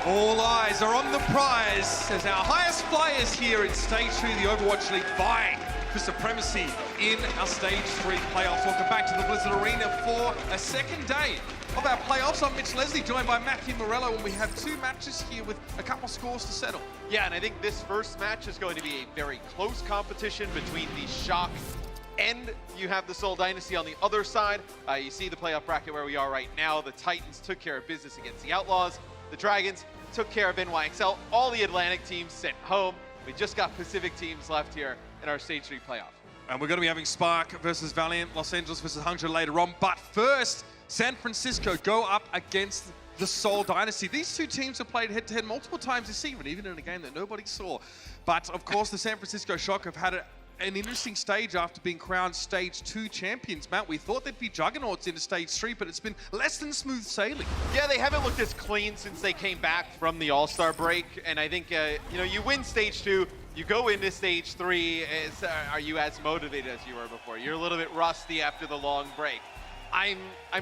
All eyes are on the prize as our highest flyers here in Stage 2 of the Overwatch League vying for supremacy in our Stage 3 playoffs. Welcome back to the Blizzard Arena for a second day of our playoffs. I'm Mitch Leslie, joined by Matthew Morello, and we have two matches here with a couple scores to settle. Yeah, and I think this first match is going to be a very close competition between the Shock and you have the Seoul Dynasty on the other side. You see the playoff bracket where we are right now. The Titans took care of business against the Outlaws. The Dragons took care of NYXL. All the Atlantic teams sent home. We just got Pacific teams left here in our Stage 3 playoff. And we're going to be having Spark versus Valiant, Los Angeles versus Hangzhou later on. But first, San Francisco go up against the Seoul Dynasty. These two teams have played head-to-head multiple times this season, even in a game that nobody saw. But of course, the San Francisco Shock have had an interesting stage after being crowned Stage 2 champions. Matt, we thought they'd be juggernauts into Stage 3, but it's been less than smooth sailing. Yeah, they haven't looked as clean since they came back from the All-Star break. And I think, you win Stage 2, you go into Stage 3, are you as motivated as you were before? You're a little bit rusty after the long break. I'm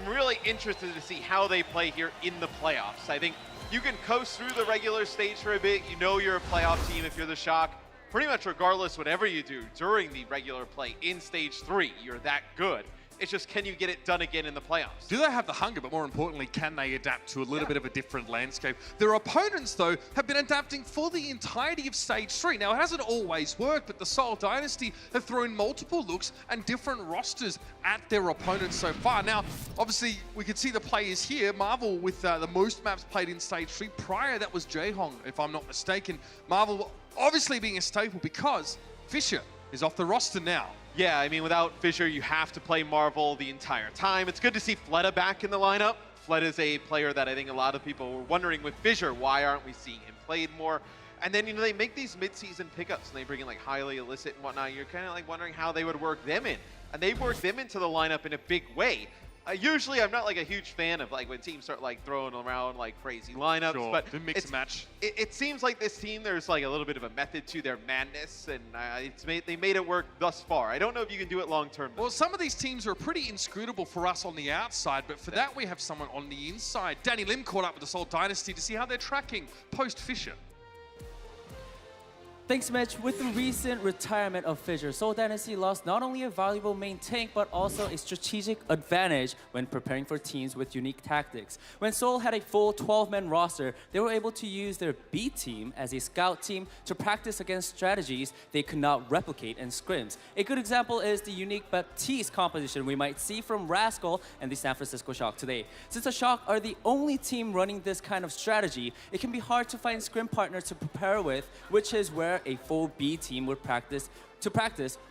really interested to see how they play here in the playoffs. I think you can coast through the regular stage for a bit. You know you're a playoff team if you're the Shock. Pretty much regardless, whatever you do during the regular play in Stage 3, you're that good. It's just, can you get it done again in the playoffs? Do they have the hunger, but more importantly, can they adapt to a little bit of a different landscape? Their opponents, though, have been adapting for the entirety of Stage 3. Now, it hasn't always worked, but the Seoul Dynasty have thrown multiple looks and different rosters at their opponents so far. Now, obviously, we can see the players here. Marvel with the most maps played in Stage 3. Prior, that was Jaehong, if I'm not mistaken. Marvel obviously being a staple because Fisher is off the roster now. Yeah, I mean, without Fisher, you have to play Marvel the entire time. It's good to see Fleta back in the lineup. Fleta is a player that I think a lot of people were wondering with Fisher, why aren't we seeing him played more? And then, they make these mid-season pickups and they bring in like highly illicit and whatnot. You're kind of like wondering how they would work them in. And they've worked them into the lineup in a big way. Usually, I'm not like a huge fan of like when teams start like throwing around like crazy lineups, sure, but mix and match. It seems like this team, there's like a little bit of a method to their madness, and they made it work thus far. I don't know if you can do it long term. Well, some of these teams are pretty inscrutable for us on the outside, but for that we have someone on the inside. Danny Lim caught up with the Seoul Dynasty to see how they're tracking post Fisher. Thanks, Mitch. With the recent retirement of Fisher, Seoul Dynasty lost not only a valuable main tank, but also a strategic advantage when preparing for teams with unique tactics. When Seoul had a full 12-man roster, they were able to use their B team as a scout team to practice against strategies they could not replicate in scrims. A good example is the unique Baptiste composition we might see from Rascal and the San Francisco Shock today. Since the Shock are the only team running this kind of strategy, it can be hard to find scrim partners to prepare with, which is where a full B team would practice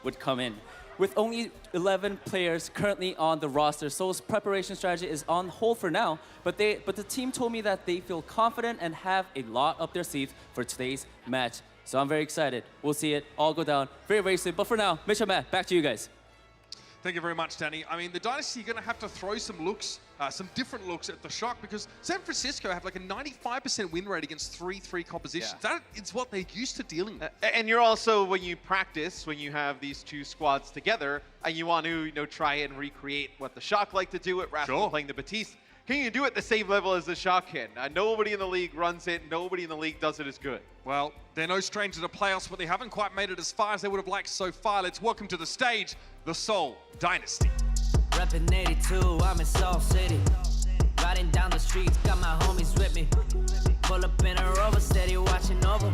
would come in. With only 11 players currently on the roster, Seoul's preparation strategy is on hold for now, but the team told me that they feel confident and have a lot up their sleeves for today's match. So I'm very excited. We'll see it all go down very, very soon. But for now, Mitch and Matt, back to you guys. Thank you very much, Danny. I mean, the Dynasty are going to have to throw some looks, some different looks at the Shock because San Francisco have like a 95% win rate against 3-3 compositions. Yeah. That is what they're used to dealing with. And you're also, when you practice, when you have these two squads together, and you want to, try and recreate what the Shock like to do at Rascal playing the Baptiste, can you do it at the same level as the Shock can? Nobody in the league runs it. Nobody in the league does it as good. Well, they're no stranger to playoffs, but they haven't quite made it as far as they would have liked so far. Let's welcome to the stage, the Seoul Dynasty. Reppin' 82, I'm in Seoul City. Riding down the streets, got my homies with me. Pull up in a Rover, steady watching over.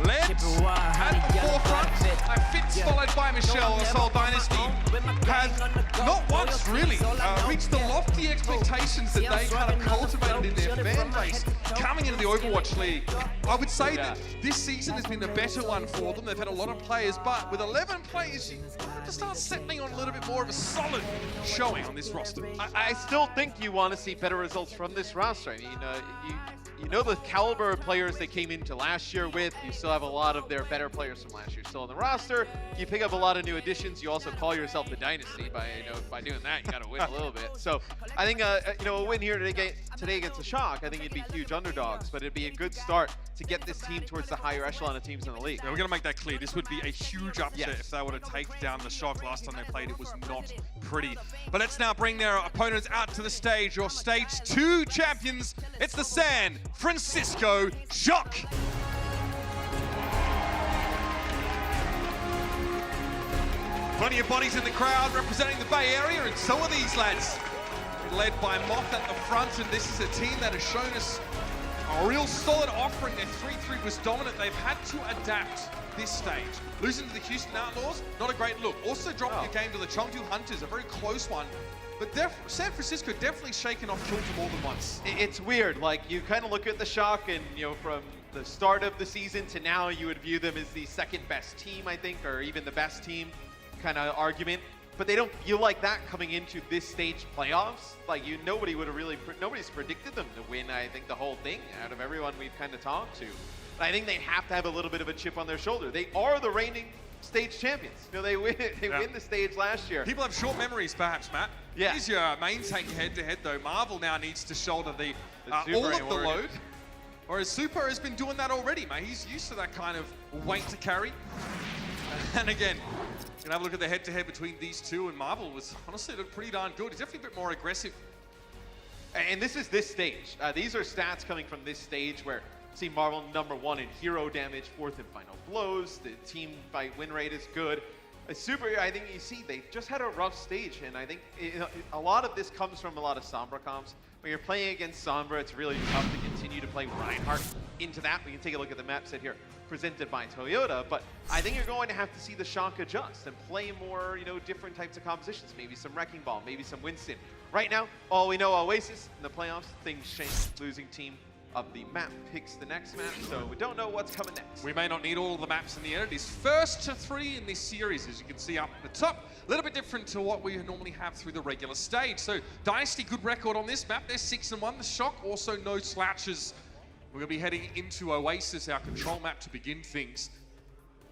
Let's at the forefront, Fitz followed by Michelle, the Seoul Dynasty has not once really reached the lofty expectations that they kind of cultivated in their fan base coming into the Overwatch League. I would say that this season has been a better one for them. They've had a lot of players, but with 11 players, you have to start settling on a little bit more of a solid showing on this roster. I still think you want to see better results from this roster. I mean, you know the caliber of players they came into last year with. You still have a lot of their better players from last year still on the roster. You pick up a lot of new additions. You also call yourself the Dynasty by doing that. You got to win a little bit. So I think a win here today against the Shock, I think it'd be huge underdogs, but it'd be a good start to get this team towards the higher echelon of teams in the league. Yeah, we're going to make that clear. This would be a huge upset if they were to take down the Shock. Last time they played, it was not pretty. But let's now bring their opponents out to the stage. Your Stage 2 champions, it's the San Francisco Shock. Plenty of bodies in the crowd representing the Bay Area, and so are these lads. Led by Moth at the front, and this is a team that has shown us a real solid offering. Their 3-3 was dominant. They've had to adapt this stage. Losing to the Houston Outlaws, not a great look. Also dropping a game to the Chengdu Hunters, a very close one. But San Francisco definitely shaken off Kilter more than once. It's weird, like you kind of look at the Shock and, you know, from the start of the season to now, you would view them as the second best team, I think, or even the best team kind of argument. But they don't feel like that coming into this stage playoffs. Like nobody's predicted them to win, I think, the whole thing out of everyone we've kind of talked to. But I think they have to have a little bit of a chip on their shoulder. They are the reigning stage champions. You know, they win the stage last year. People have short memories, perhaps, Matt. Yeah. He's your main tank head-to-head, though. Marvel now needs to shoulder all of the load. Whereas Super has been doing that already, mate. He's used to that kind of weight to carry. And again, you can have a look at the head-to-head between these two, and Marvel was honestly looked pretty darn good. He's definitely a bit more aggressive. And this is this stage. These are stats coming from this stage where see Marvel #1 in hero damage, 4th in final blows. The team fight win rate is good. Super, I think you see they just had a rough stage, and I think a lot of this comes from a lot of Sombra comps. When you're playing against Sombra, it's really tough to continue to play Reinhardt into that. We can take a look at the map set here presented by Toyota, but I think you're going to have to see the Shock adjust and play more, you know, different types of compositions. Maybe some Wrecking Ball, maybe some Winston. Right now, all we know, Oasis in the playoffs, things change. Losing team of the map picks the next map, so we don't know what's coming next. We may not need all of the maps in the end. It is first to 3 in this series, as you can see up at the top. A little bit different to what we normally have through the regular stage. So Dynasty, good record on this map. They're 6-1. The Shock also no slouches. We're going to be heading into Oasis, our control map, to begin things.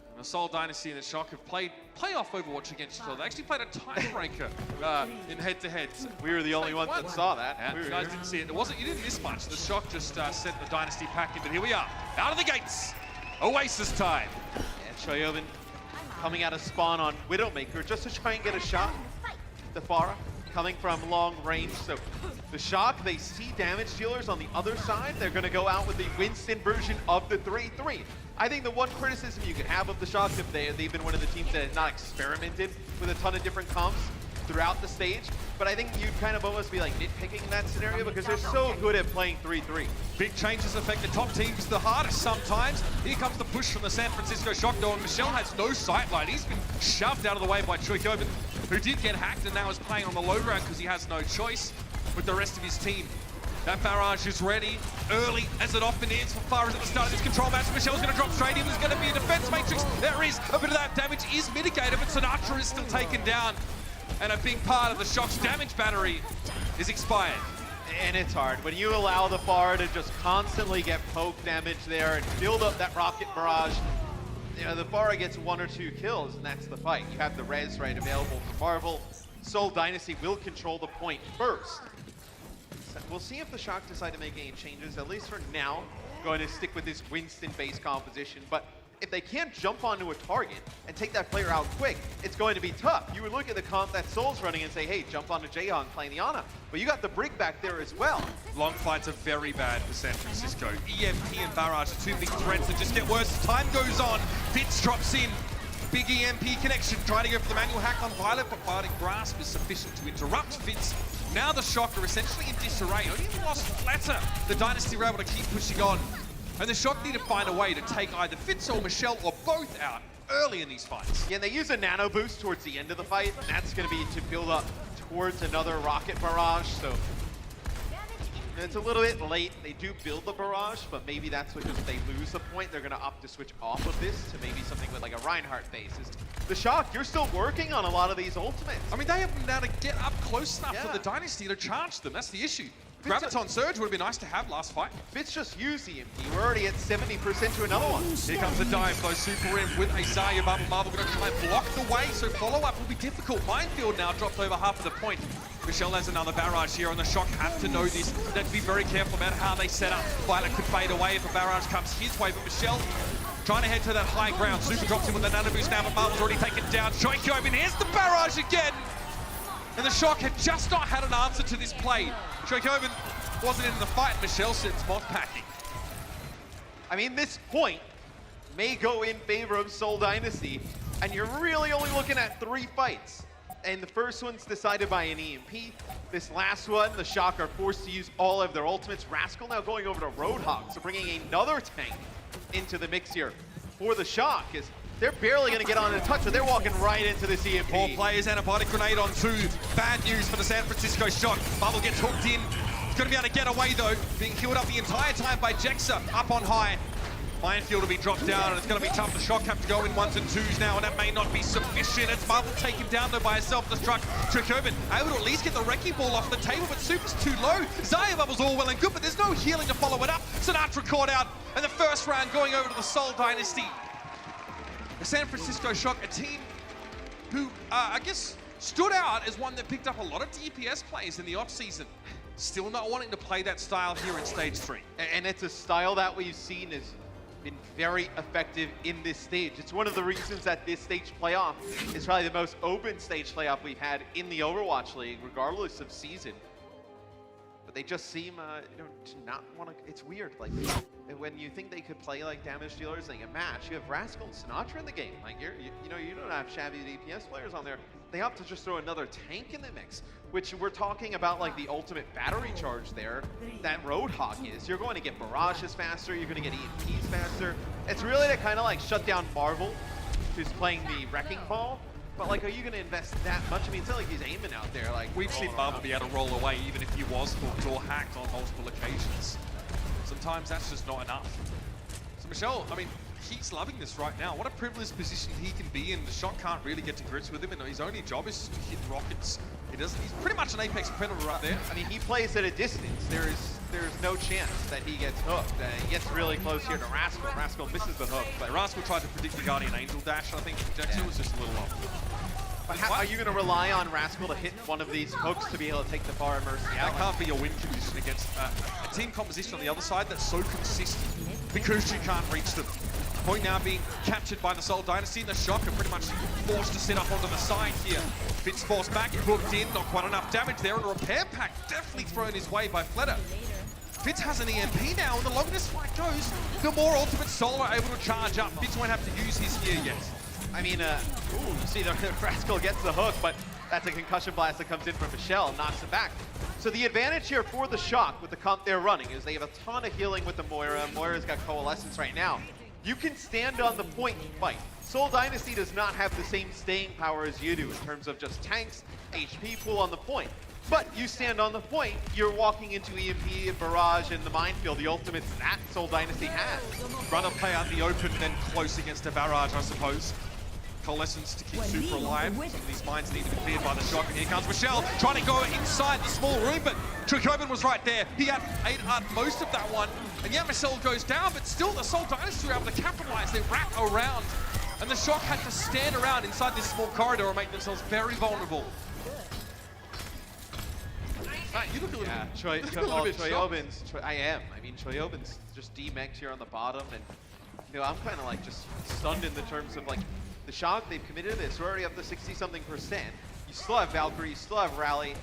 And the Seoul Dynasty and the Shock have played playoff Overwatch against each other. They actually played a tiebreaker in head-to-heads. We were the only ones that saw that. Yeah, you guys didn't see it. You didn't miss much. The Shock just sent the Dynasty pack in, but here we are, out of the gates. Oasis time. Yeah, Choyobin coming out of spawn on Widowmaker just to try and get a shot. The Pharah coming from long range. So the Shock, they see damage dealers on the other side. They're going to go out with the Winston version of the 3-3. I think the one criticism you can have of the Shock, if they've been one of the teams that has not experimented with a ton of different comps throughout the stage, but I think you'd kind of almost be like nitpicking in that scenario because they're so good at playing 3-3. Big changes affect the top teams the hardest sometimes. Here comes the push from the San Francisco Shock, though, and Michelle has no sightline. He's been shoved out of the way by Choi Kyobin, who did get hacked and now is playing on the low ground because he has no choice with the rest of his team. That barrage is ready early, as it often is for Pharah at the start of this control match. Michelle's going to drop straight in. There's going to be a defense matrix. There is a bit of that damage is mitigated, but Sinatra is still taken down. And a big part of the Shock's damage battery is expired. And it's hard. When you allow the Pharah to just constantly get poke damage there and build up that rocket barrage, you know, the Pharah gets 1 or 2 kills, and that's the fight. You have the res right available for Marvel. Seoul Dynasty will control the point first. We'll see if the Shock decide to make any changes. At least for now, going to stick with this Winston-based composition. But if they can't jump onto a target and take that player out quick, it's going to be tough. You would look at the comp that Seoul's running and say, hey, jump onto Jaehong playing the Ana. But you got the Brig back there as well. Long fights are very bad for San Francisco. EMP and Barrage are 2 big threats that just get worse as time goes on. Fitz drops in. Big EMP connection, trying to go for the manual hack on Violet, but Bardic Grasp is sufficient to interrupt Fitz. Now the Shock are essentially in disarray. Only in the last flatter, the Dynasty were able to keep pushing on. And the Shock need to find a way to take either Fitz or Michelle or both out early in these fights. Yeah, and they use a nano boost towards the end of the fight, and that's going to be to build up towards another rocket barrage, so it's a little bit late. They do build the barrage, but maybe that's because if they lose a point, they're going to opt to switch off of this to maybe something with like a Reinhardt basis. The Shock, you're still working on a lot of these ultimates. I mean, they haven't been able to get up close enough for the Dynasty to charge them. That's the issue. Graviton Surge would have been nice to have last fight. Fitz just used EMP. We're already at 70% to another one. Here comes the dive, though. Super in with a Zarya bubble. Marvel going to try and block the way, so follow-up will be difficult. Minefield now dropped over half of the point. Michelle has another barrage here, and the Shock have to know this. They have to be very careful about how they set up. Violet could fade away if a barrage comes his way, but Michelle trying to head to that high ground. Super drops in with the nano boost now, but Marvel's already taken down. Shoykyoben, here's the barrage again! And the Shock had just not had an answer to this play. Shoykyoben wasn't in the fight, Michelle sends mod packing. I mean, this point may go in favor of Seoul Dynasty, and you're really only looking at 3 fights. And the first one's decided by an EMP. This last one, the Shock are forced to use all of their ultimates. Rascal now going over to Roadhog, so bringing another tank into the mix here for the Shock. Is they're barely going to get on a touch, but they're walking right into this EMP. 4 players, antibiotic grenade on 2. Bad news for the San Francisco Shock. Bubble gets hooked in. He's going to be able to get away though, being healed up the entire time by Jexa up on high. Minefield will be dropped down, and it's going to be tough. The Shock have to go in 1s and 2s now, and that may not be sufficient. It's Marvel taken down though by a self-destruct. Shoykyoben able to at least get the wrecking ball off the table, but Super's too low. Xayah Bubble's all well and good, but there's no healing to follow it up. Sinatra caught out, and the first round going over to the Seoul Dynasty. The San Francisco Shock, a team who, I guess, stood out as one that picked up a lot of DPS plays in the off-season. Still not wanting to play that style here in Stage 3. And it's a style that we've seen has been very effective in this stage. It's one of the reasons that this stage playoff is probably the most open stage playoff we've had in the Overwatch League, regardless of season. But they just seem, to not want to. It's weird. Like when you think they could play like damage dealers in a match, you have Rascal and Sinatra in the game. Like you don't have shabby DPS players on there. They opt to just throw another tank in the mix, which we're talking about like the ultimate battery charge there that Roadhog is. You're going to get barrages faster, you're going to get EMPs faster. It's really to kind of like shut down Marvel, who's playing the wrecking ball. But like, are you going to invest that much? I mean, it's not like he's aiming out there. Like We've seen Marvel be able to roll away even if he was hooked or hacked on multiple occasions. Sometimes that's just not enough. So Michelle, I mean, he's loving this right now. What a privileged position he can be in. The Shock can't really get to grips with him, and his only job is to hit rockets. He's pretty much an Apex predator right there. I mean, he plays at a distance. There's no chance that he gets hooked. He gets really close here to Rascal. Rascal misses the hook, but Rascal tried to predict the Guardian Angel dash, and I think Jackson was just a little off. But how are you going to rely on Rascal to hit one of these hooks to be able to take the bar and Mercy out? That can't be your win condition against a team composition on the other side that's so consistent because you can't reach them. Point now being captured by the Seoul Dynasty, and the Shock are pretty much forced to sit up onto the side here. Fitz forced back, hooked in, not quite enough damage there, and a repair pack definitely thrown his way by Fleta. Fitz has an EMP now, and the longer this fight goes, the more ultimate Seoul are able to charge up. Fitz won't have to use his here yet. I mean, you see the Rascal gets the hook, but that's a concussion blast that comes in from Michelle and knocks it back. So the advantage here for the Shock with the comp they're running is they have a ton of healing with the Moira. Moira's got Coalescence right now. You can stand on the point and fight. Seoul Dynasty does not have the same staying power as you do in terms of just tanks, HP pool on the point. But you stand on the point, you're walking into EMP, Barrage, and the Minefield, the ultimates that Seoul Dynasty has. Run a play out in the open, then close against a Barrage, I suppose. Coalescence to keep Super alive. Some of these mines need to be cleared by the Shock, and here comes Michelle trying to go inside the small room, but Shoykyoben was right there. He had ate up most of that one, and yeah, Michelle goes down, but still the Seoul Dynasty were able to capitalize. They wrap around, and the Shock had to stand around inside this small corridor and make themselves very vulnerable. You look a little bit shocked. I am. I mean, Choyoben's just D-Mex here on the bottom, and I'm kind of like just stunned in the terms of like, the Shock, they've committed to this. We're already up to 60-something%. You still have Valkyrie, you still have Rally,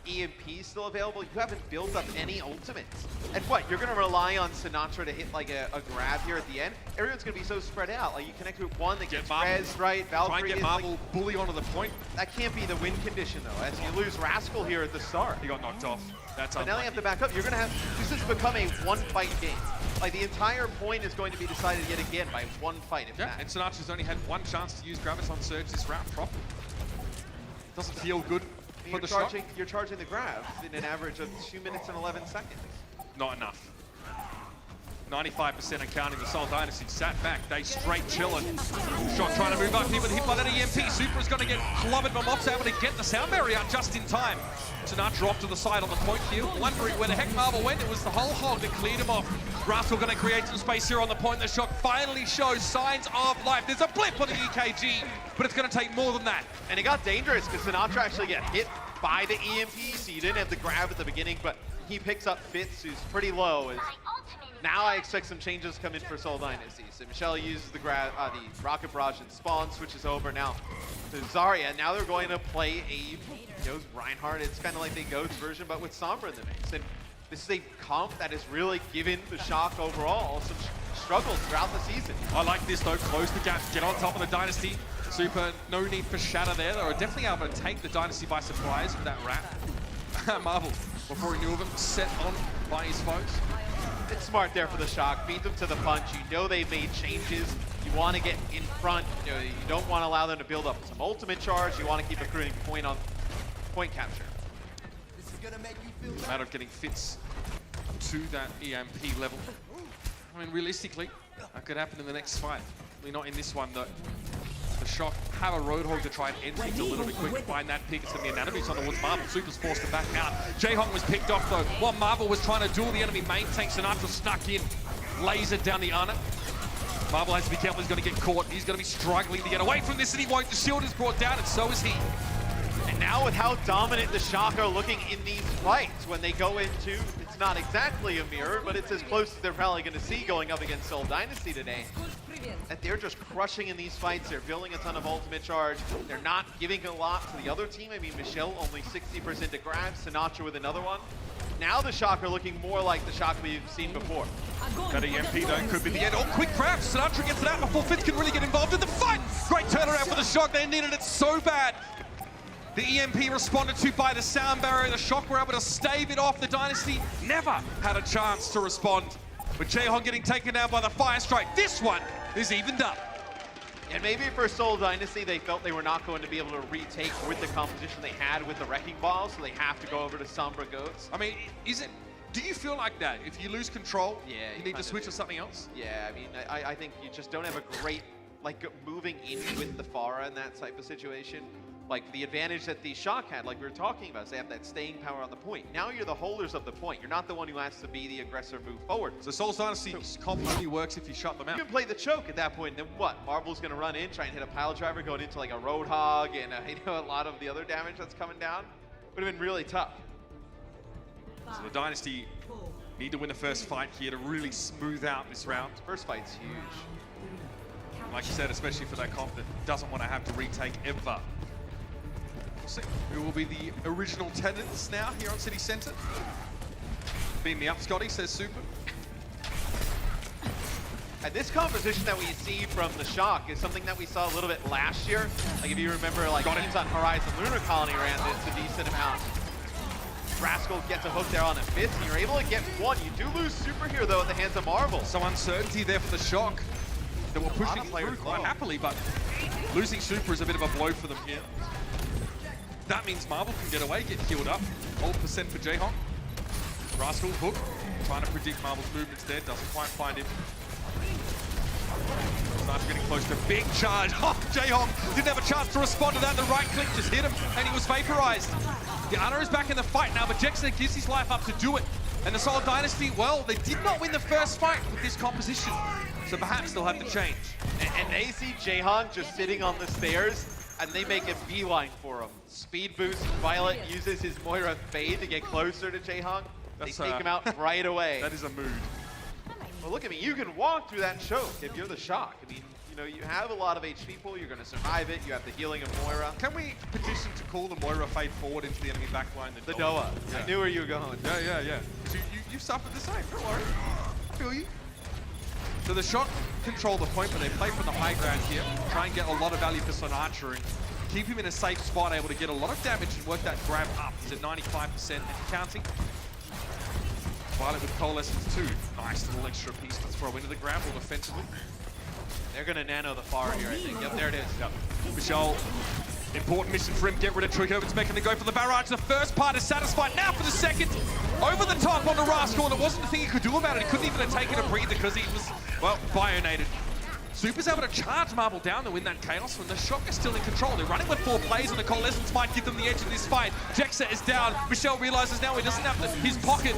EMP still available. You haven't built up any ultimates. And what, you're going to rely on Sinatra to hit like a grab here at the end? Everyone's going to be so spread out. Like you connect with one that gets Rez, right? Valkyrie. Try and get Marvel like, bully onto the point. That can't be the win condition though, as you lose Rascal here at the start. He got knocked off. That's but now they have to back up. You're going to have, this has become a one-fight game. Like the entire point is going to be decided yet again by one fight. Yeah, and Sinatra's only had one chance to use Gravis on Surge this round properly. Doesn't feel good for the Shock. You're charging the grabs in an average of 2 minutes and 11 seconds. Not enough. 95% and counting. The Seoul Dynasty sat back. They straight chilling. Shock trying to move up here, but hit by that EMP. Supra's going to get clobbered, but Mob's able to get the sound barrier out just in time. Sinatra off to the side on the point here, wondering where the heck Marvel went. It was the whole hog that cleared him off. Rascal going to create some space here on the point. The Shock finally shows signs of life. There's a blip on the EKG, but it's going to take more than that. And it got dangerous because Sinatra actually got hit by the EMP, so you didn't have the grab at the beginning, but he picks up Fitz, who's pretty low. Now I expect some changes to come in for Seoul Dynasty. So Michelle uses the Rocket Barrage and Spawn, switches over now to Zarya. Now they're going to play a Reinhardt. It's kind of like the Ghost version, but with Sombra in the mix. And this is a comp that has really given the Shock overall some struggles throughout the season. I like this though, close the gap, get on top of the Dynasty. Super, no need for Shatter there. They were definitely able to take the Dynasty by surprise with that wrap. Marvel, before he knew of him, set on by his foes. It's smart there for the Shock, beat them to the punch. You know they've made changes. You want to get in front. You don't want to allow them to build up some ultimate charge. You want to keep accruing point capture. It's a matter of getting Fitz to that EMP level. I mean, realistically, that could happen in the next fight. We're not in this one, though. The Shock have a Roadhog to try and end things a little bit quick. Find that pick. It's going to be an enemy. It's on towards Marvel. Super's forced to back out. Jaehong was picked off, though. While Marvel was trying to duel the enemy main tank, Sinatra snuck in, lasered down the Ana. Marvel has to be careful. He's going to get caught. He's going to be struggling to get away from this, and he won't. The shield is brought down, and so is he. And now with how dominant the Shock are looking in these fights, when they go into, it's not exactly a mirror, but it's as close as they're probably going to see going up against Seoul Dynasty today. That they're just crushing in these fights. They're building a ton of ultimate charge. They're not giving a lot to the other team. I mean, Michelle only 60% to grab, Sinatra with another one. Now the Shock are looking more like the Shock we've seen before. That EMP though could be the end. Oh, quick grab. Sinatra gets it out before Fitz can really get involved in the fight. Great turnaround for the Shock. They needed it so bad. The EMP responded to by the sound barrier. The Shock were able to stave it off. The Dynasty never had a chance to respond. With Jaehong getting taken down by the Fire Strike, this one is evened up. And maybe for Seoul Dynasty, they felt they were not going to be able to retake with the composition they had with the Wrecking Ball, so they have to go over to Sombra Goats. I mean, do you feel like that? If you lose control, yeah, you need to switch to something else? Yeah, I mean, I think you just don't have a great, like, moving in with the Pharah in that type of situation. Like, the advantage that the Shock had, like we were talking about, is they have that staying power on the point. Now you're the holders of the point. You're not the one who has to be the aggressor move forward. So Seoul Dynasty's comp only works if you shut them out. You can play the choke at that point, and then what? Marvel's going to run in, try and hit a pile driver, going into like a Roadhog, and a lot of the other damage that's coming down. Would have been really tough. So the Dynasty need to win the first fight here to really smooth out this round. First fight's huge. Like you said, especially for that comp that doesn't want to have to retake ever. See who will be the original tenants now here on City Centre. Beam me up, Scotty, says Super. And this composition that we see from the Shock is something that we saw a little bit last year. Like if you remember, like teams on Horizon Lunar Colony ran this a decent amount. Rascal gets a hook there on a fifth, and you're able to get one. You do lose Super here though at the hands of Marvel. Some uncertainty there for the Shock. That were pushing through quite happily, but losing Super is a bit of a blow for them here. That means Marvel can get away, get healed up. Hold percent for Jaehong. Rascal hook, trying to predict Marvel's movements there, doesn't quite find him. Starts getting close to big charge. Oh, Jaehong didn't have a chance to respond to that. The right click just hit him, and he was vaporized. The Ana is back in the fight now, but Jexer gives his life up to do it. And the Seoul Dynasty, well, they did not win the first fight with this composition, so perhaps they'll have to change. And they see Jaehong just sitting on the stairs, and they make a beeline for him. Speed boost, Violet uses his Moira Fade to get closer to Jaehong. They take him out right away. That is a mood. Well, look at me, you can walk through that choke if you're the Shock. I mean, you have a lot of HP pool, you're going to survive it, you have the healing of Moira. Can we petition to call the Moira Fade forward into the enemy backline? The Doa. Yeah. I knew where you were going. Yeah. You suffered the same, don't worry. I feel you. So the Shock control the point, but they play from the high ground here. Try and get a lot of value for Sinatra and keep him in a safe spot, able to get a lot of damage and work that grab up. He's at 95% and counting. Violet with Coalescence too. Nice little extra piece to throw into the grapple defensively. They're going to nano the far here, I think. Yep, there it is. Yep. Michelle, important mission for him. Get rid of Trickover's making the go for the barrage. The first part is satisfied. Now for the second. Over the top on the Rascal, and it wasn't the thing he could do about it. He couldn't even have taken a breather because he was, well, bionated. Super's able to charge Marvel down to win that Chaos when the Shock is still in control. They're running with 4 plays and the Coalescence might give them the edge of this fight. Jexer is down. Michelle realizes now he doesn't have his pocket.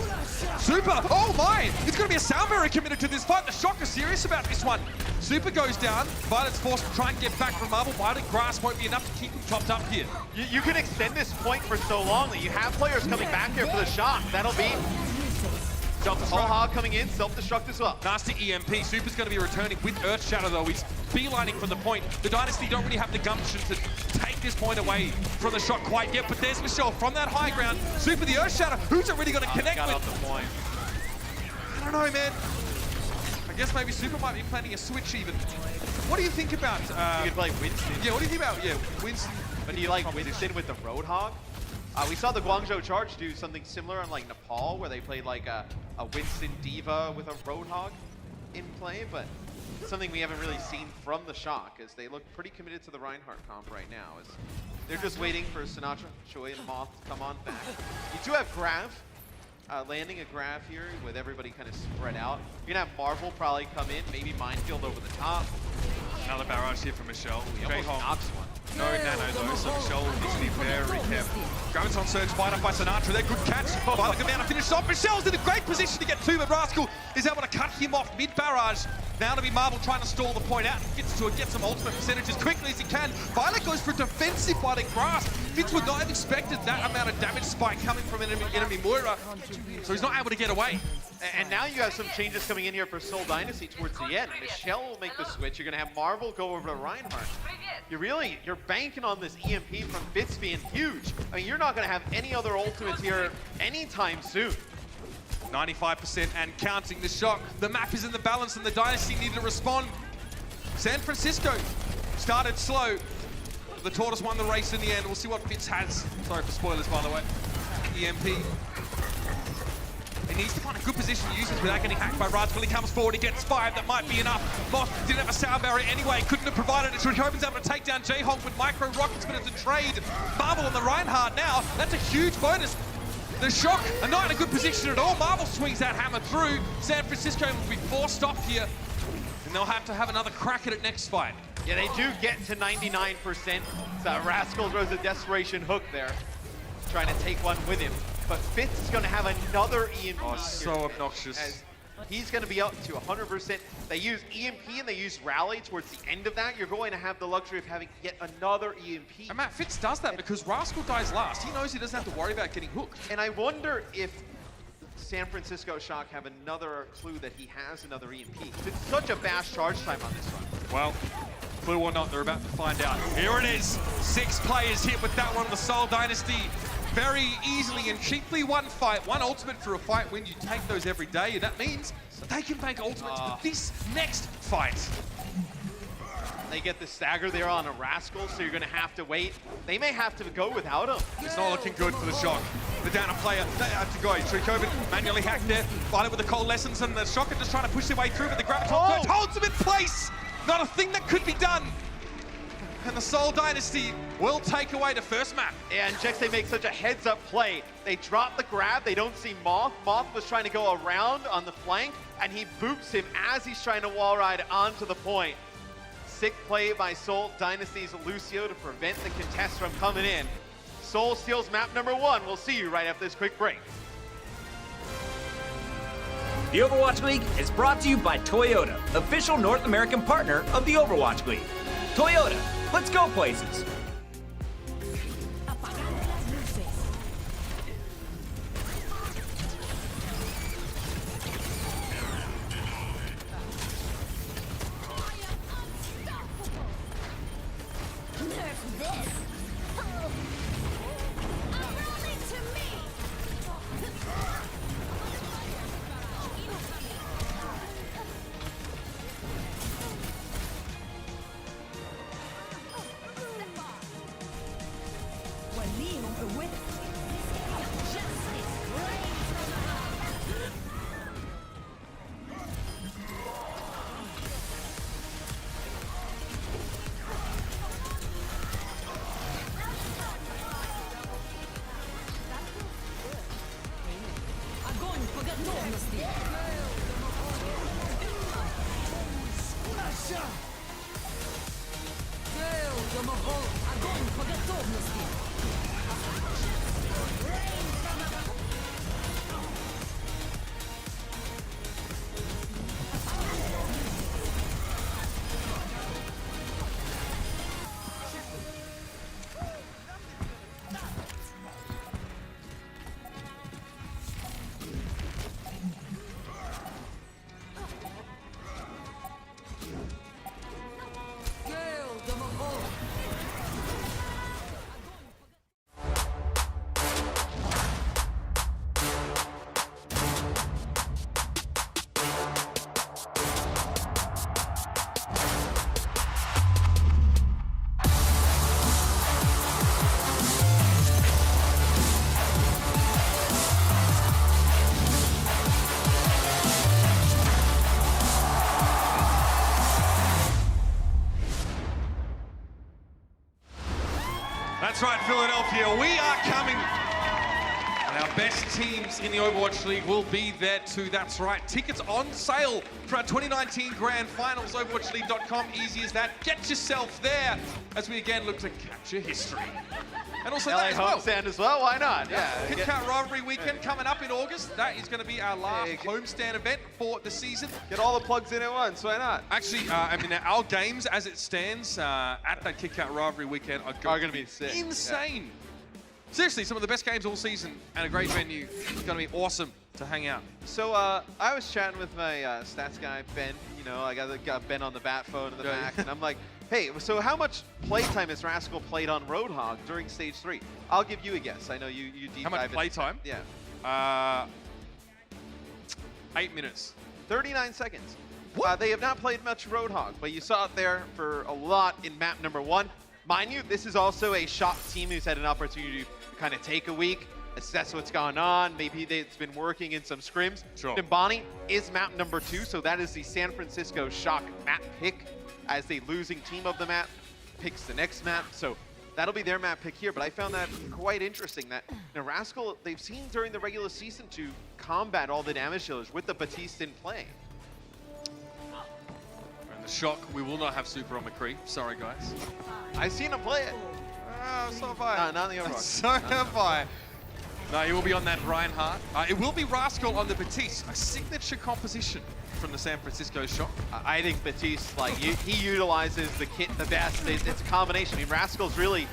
Super, oh my! It's going to be a sound barrier committed to this fight. The Shock are serious about this one. Super goes down. Violet's forced to try and get back from Marvel. Violet grass won't be enough to keep him chopped up here. You can extend this point for so long that you have players coming back here for the Shock. That'll be Self-destruct. Hog coming in, self-destruct as well. Nasty EMP. Super's going to be returning with Earth Shatter, though. He's beelining from the point. The Dynasty don't really have the gumption to take this point away from the shot quite yet, but there's Michelle from that high ground. Super, the Earth Shatter. Who's it really going to connect got with? off the point. I don't know, man. I guess maybe Super might be planning a switch even. What do you think about... You could play Winston. Yeah, what do you think about... Yeah, Winston. But do you like Winston with the Roadhog? We saw the Guangzhou Charge do something similar on like Nepal, where they played like a Winston Diva with a Roadhog in play, but something we haven't really seen from the Shock, as they look pretty committed to the Reinhardt comp right now. As they're just waiting for Sinatra, Choi, and Moth to come on back. You do have Grav, landing a Grav here with everybody kind of spread out. You're gonna have Marvel probably come in, maybe Minefield over the top. Another barrage here from Michelle. He almost knocks one. No nano though, so Michelle needs to be very careful. Graviton Surge fired up by Sinatra. They're good catch. Violet come down and finish off. Michelle's in a great position to get two, but Rascal is able to cut him off mid-barrage. Now to be Marvel trying to stall the point out. Fitz to get some ultimate percentage as quickly as he can. Violet goes for a defensive biting grasp. Fitz would not have expected that amount of damage spike coming from enemy Moira, so he's not able to get away. And now you have some changes coming in here for Seoul Dynasty towards the end. Michelle will make the switch. You're going to have Marvel go over to Reinhardt. You're banking on this EMP from Fitz being huge. I mean, you're not going to have any other ultimates here anytime soon. 95% and counting the shot. The map is in the balance and the Dynasty need to respond. San Francisco started slow. The Tortoise won the race in the end. We'll see what Fitz has. Sorry for spoilers, by the way. EMP. He needs to find a good position to use this without getting hacked by Raj. He comes forward, he gets 5, that might be enough. Moth didn't have a sound barrier anyway, couldn't have provided it. Trichoven's able to take down J-Honk with micro rockets, but it's a trade. Marvel on the Reinhardt now, that's a huge bonus. The Shock are not in a good position at all. Marvel swings that hammer through. San Francisco will be forced off here, and they'll have to have another crack at it next fight. Yeah, they do get to 99%. So Rascal throws a desperation hook there, trying to take one with him. But Fitz is going to have another EMP. Oh, so obnoxious. As he's going to be up to 100%. They use EMP and they use Rally towards the end of that. You're going to have the luxury of having yet another EMP. And Matt, Fitz does that because Rascal dies last. He knows he doesn't have to worry about getting hooked. And I wonder if San Francisco Shock have another clue that he has another EMP. It's such a fast charge time on this one. Well, clue or not, they're about to find out. Here it is. 6 players hit with that one. The Seoul Dynasty very easily and cheaply one fight, one ultimate for a fight win. You take those every day, and that means they can bank ultimates for this next fight. They get the stagger there on a Rascal, so you're going to have to wait. They may have to go without him. It's not looking good for the Shock. The down player, they have to go. Trichoven manually hacked there. Violet with the cold lessons, and the Shock are just trying to push their way through, but the Graviton holds them in place. Not a thing that could be done. And the Seoul Dynasty will take away the first map. And Jexay makes such a heads-up play. They drop the grab, they don't see Moth. Moth was trying to go around on the flank, and he boops him as he's trying to wall ride onto the point. Sick play by Seoul Dynasty's Lucio to prevent the contest from coming in. Seoul steals map number 1. We'll see you right after this quick break. The Overwatch League is brought to you by Toyota, official North American partner of the Overwatch League. Toyota, let's go places. That's right, Philadelphia. We are coming. And our best teams in the Overwatch League will be there too. That's right. Tickets on sale for our 2019 Grand Finals. OverwatchLeague.com. Easy as that. Get yourself there as we again look to capture history. And also that as well. Homestand as well. Why not? Yeah. Kit Kat Rivalry Weekend coming up in August. That is going to be our last homestand event for the season. Get all the plugs in at once. Why not? Actually, I mean, our games as it stands at that Kit Kat Rivalry Weekend are going to be sick. insane. Yeah. Seriously, some of the best games all season and a great venue. It's going to be awesome to hang out. So I was chatting with my stats guy, Ben. You know, I got Ben on the bat phone in the back, and I'm like, hey, so how much playtime has Rascal played on Roadhog during Stage 3? I'll give you a guess. I know you deep How much dive playtime? Yeah. 8 minutes. 39 seconds. They have not played much Roadhog, but you saw it there for a lot in map number 1. Mind you, this is also a Shock team who's had an opportunity to kind of take a week, assess what's gone on. Maybe it's been working in some scrims. Sure. Numbani is map number 2, so that is the San Francisco Shock map pick as the losing team of the map picks the next map. So that'll be their map pick here, but I found that quite interesting that Rascal, they've seen during the regular season to combat all the damage dealers with the Batiste in play. And the Shock, we will not have Super on McCree. Sorry, guys. I've seen him play it. Oh, so have I. No, not in the Overwatch. So have I. No, he will be on that Reinhardt. It will be Rascal on the Batiste, a signature composition from the San Francisco Shock. I think Batiste, like, he utilizes the kit the best. It's a combination. I mean, Rascal's really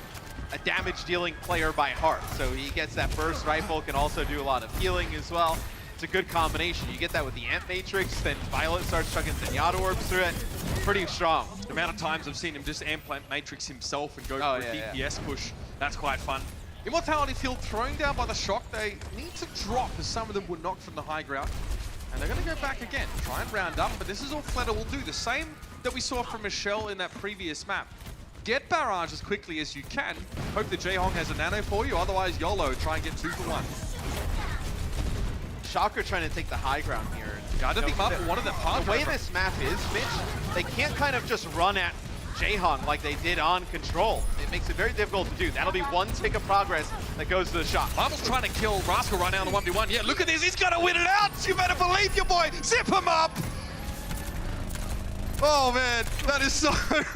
a damage-dealing player by heart, so he gets that burst rifle, can also do a lot of healing as well. It's a good combination. You get that with the Amp Matrix, then Violet starts chucking Zenyatta orbs through it. Pretty strong. The amount of times I've seen him just Amp Matrix himself and go for a DPS push, that's quite fun. Immortality Field thrown down by the Shock. They need to drop as some of them were knocked from the high ground. And they're going to go back again, try and round up, but this is all Fleta will do. The same that we saw from Michelle in that previous map. Get barrage as quickly as you can. Hope the Jaehong has a nano for you, otherwise YOLO, try and get 2 for 1. Shocker trying to take the high ground here. I don't think Marvel wanted that part. The way this map is, Mitch, they can't kind of just run at Jaehong like they did on Control. It makes it very difficult to do. That'll be 1 tick of progress that goes to the Shock. Marvel's trying to kill Rascal right now in the 1v1. Yeah, look at this. He's going to win it out. You better believe your boy. Zip him up. Oh, man. That is so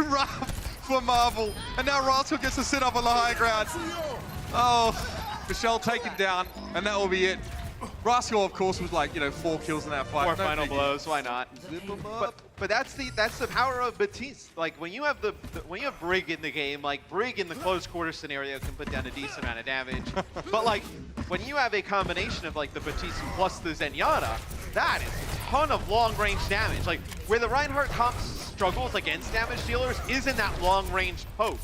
rough for Marvel. And now Rascal gets to sit up on the high ground. Oh, Michelle take him down, and that will be it. Rascal, of course, was like, 4 kills in that fight. 4 final blows, why not? Zip him up. But that's the power of Batiste. Like when you have when you have Brig in the game, like Brig in the close quarter scenario can put down a decent amount of damage. But like when you have a combination of like the Batiste plus the Zenyatta, that is a ton of long range damage. Like where the Reinhardt comp struggles against damage dealers is in that long range poke.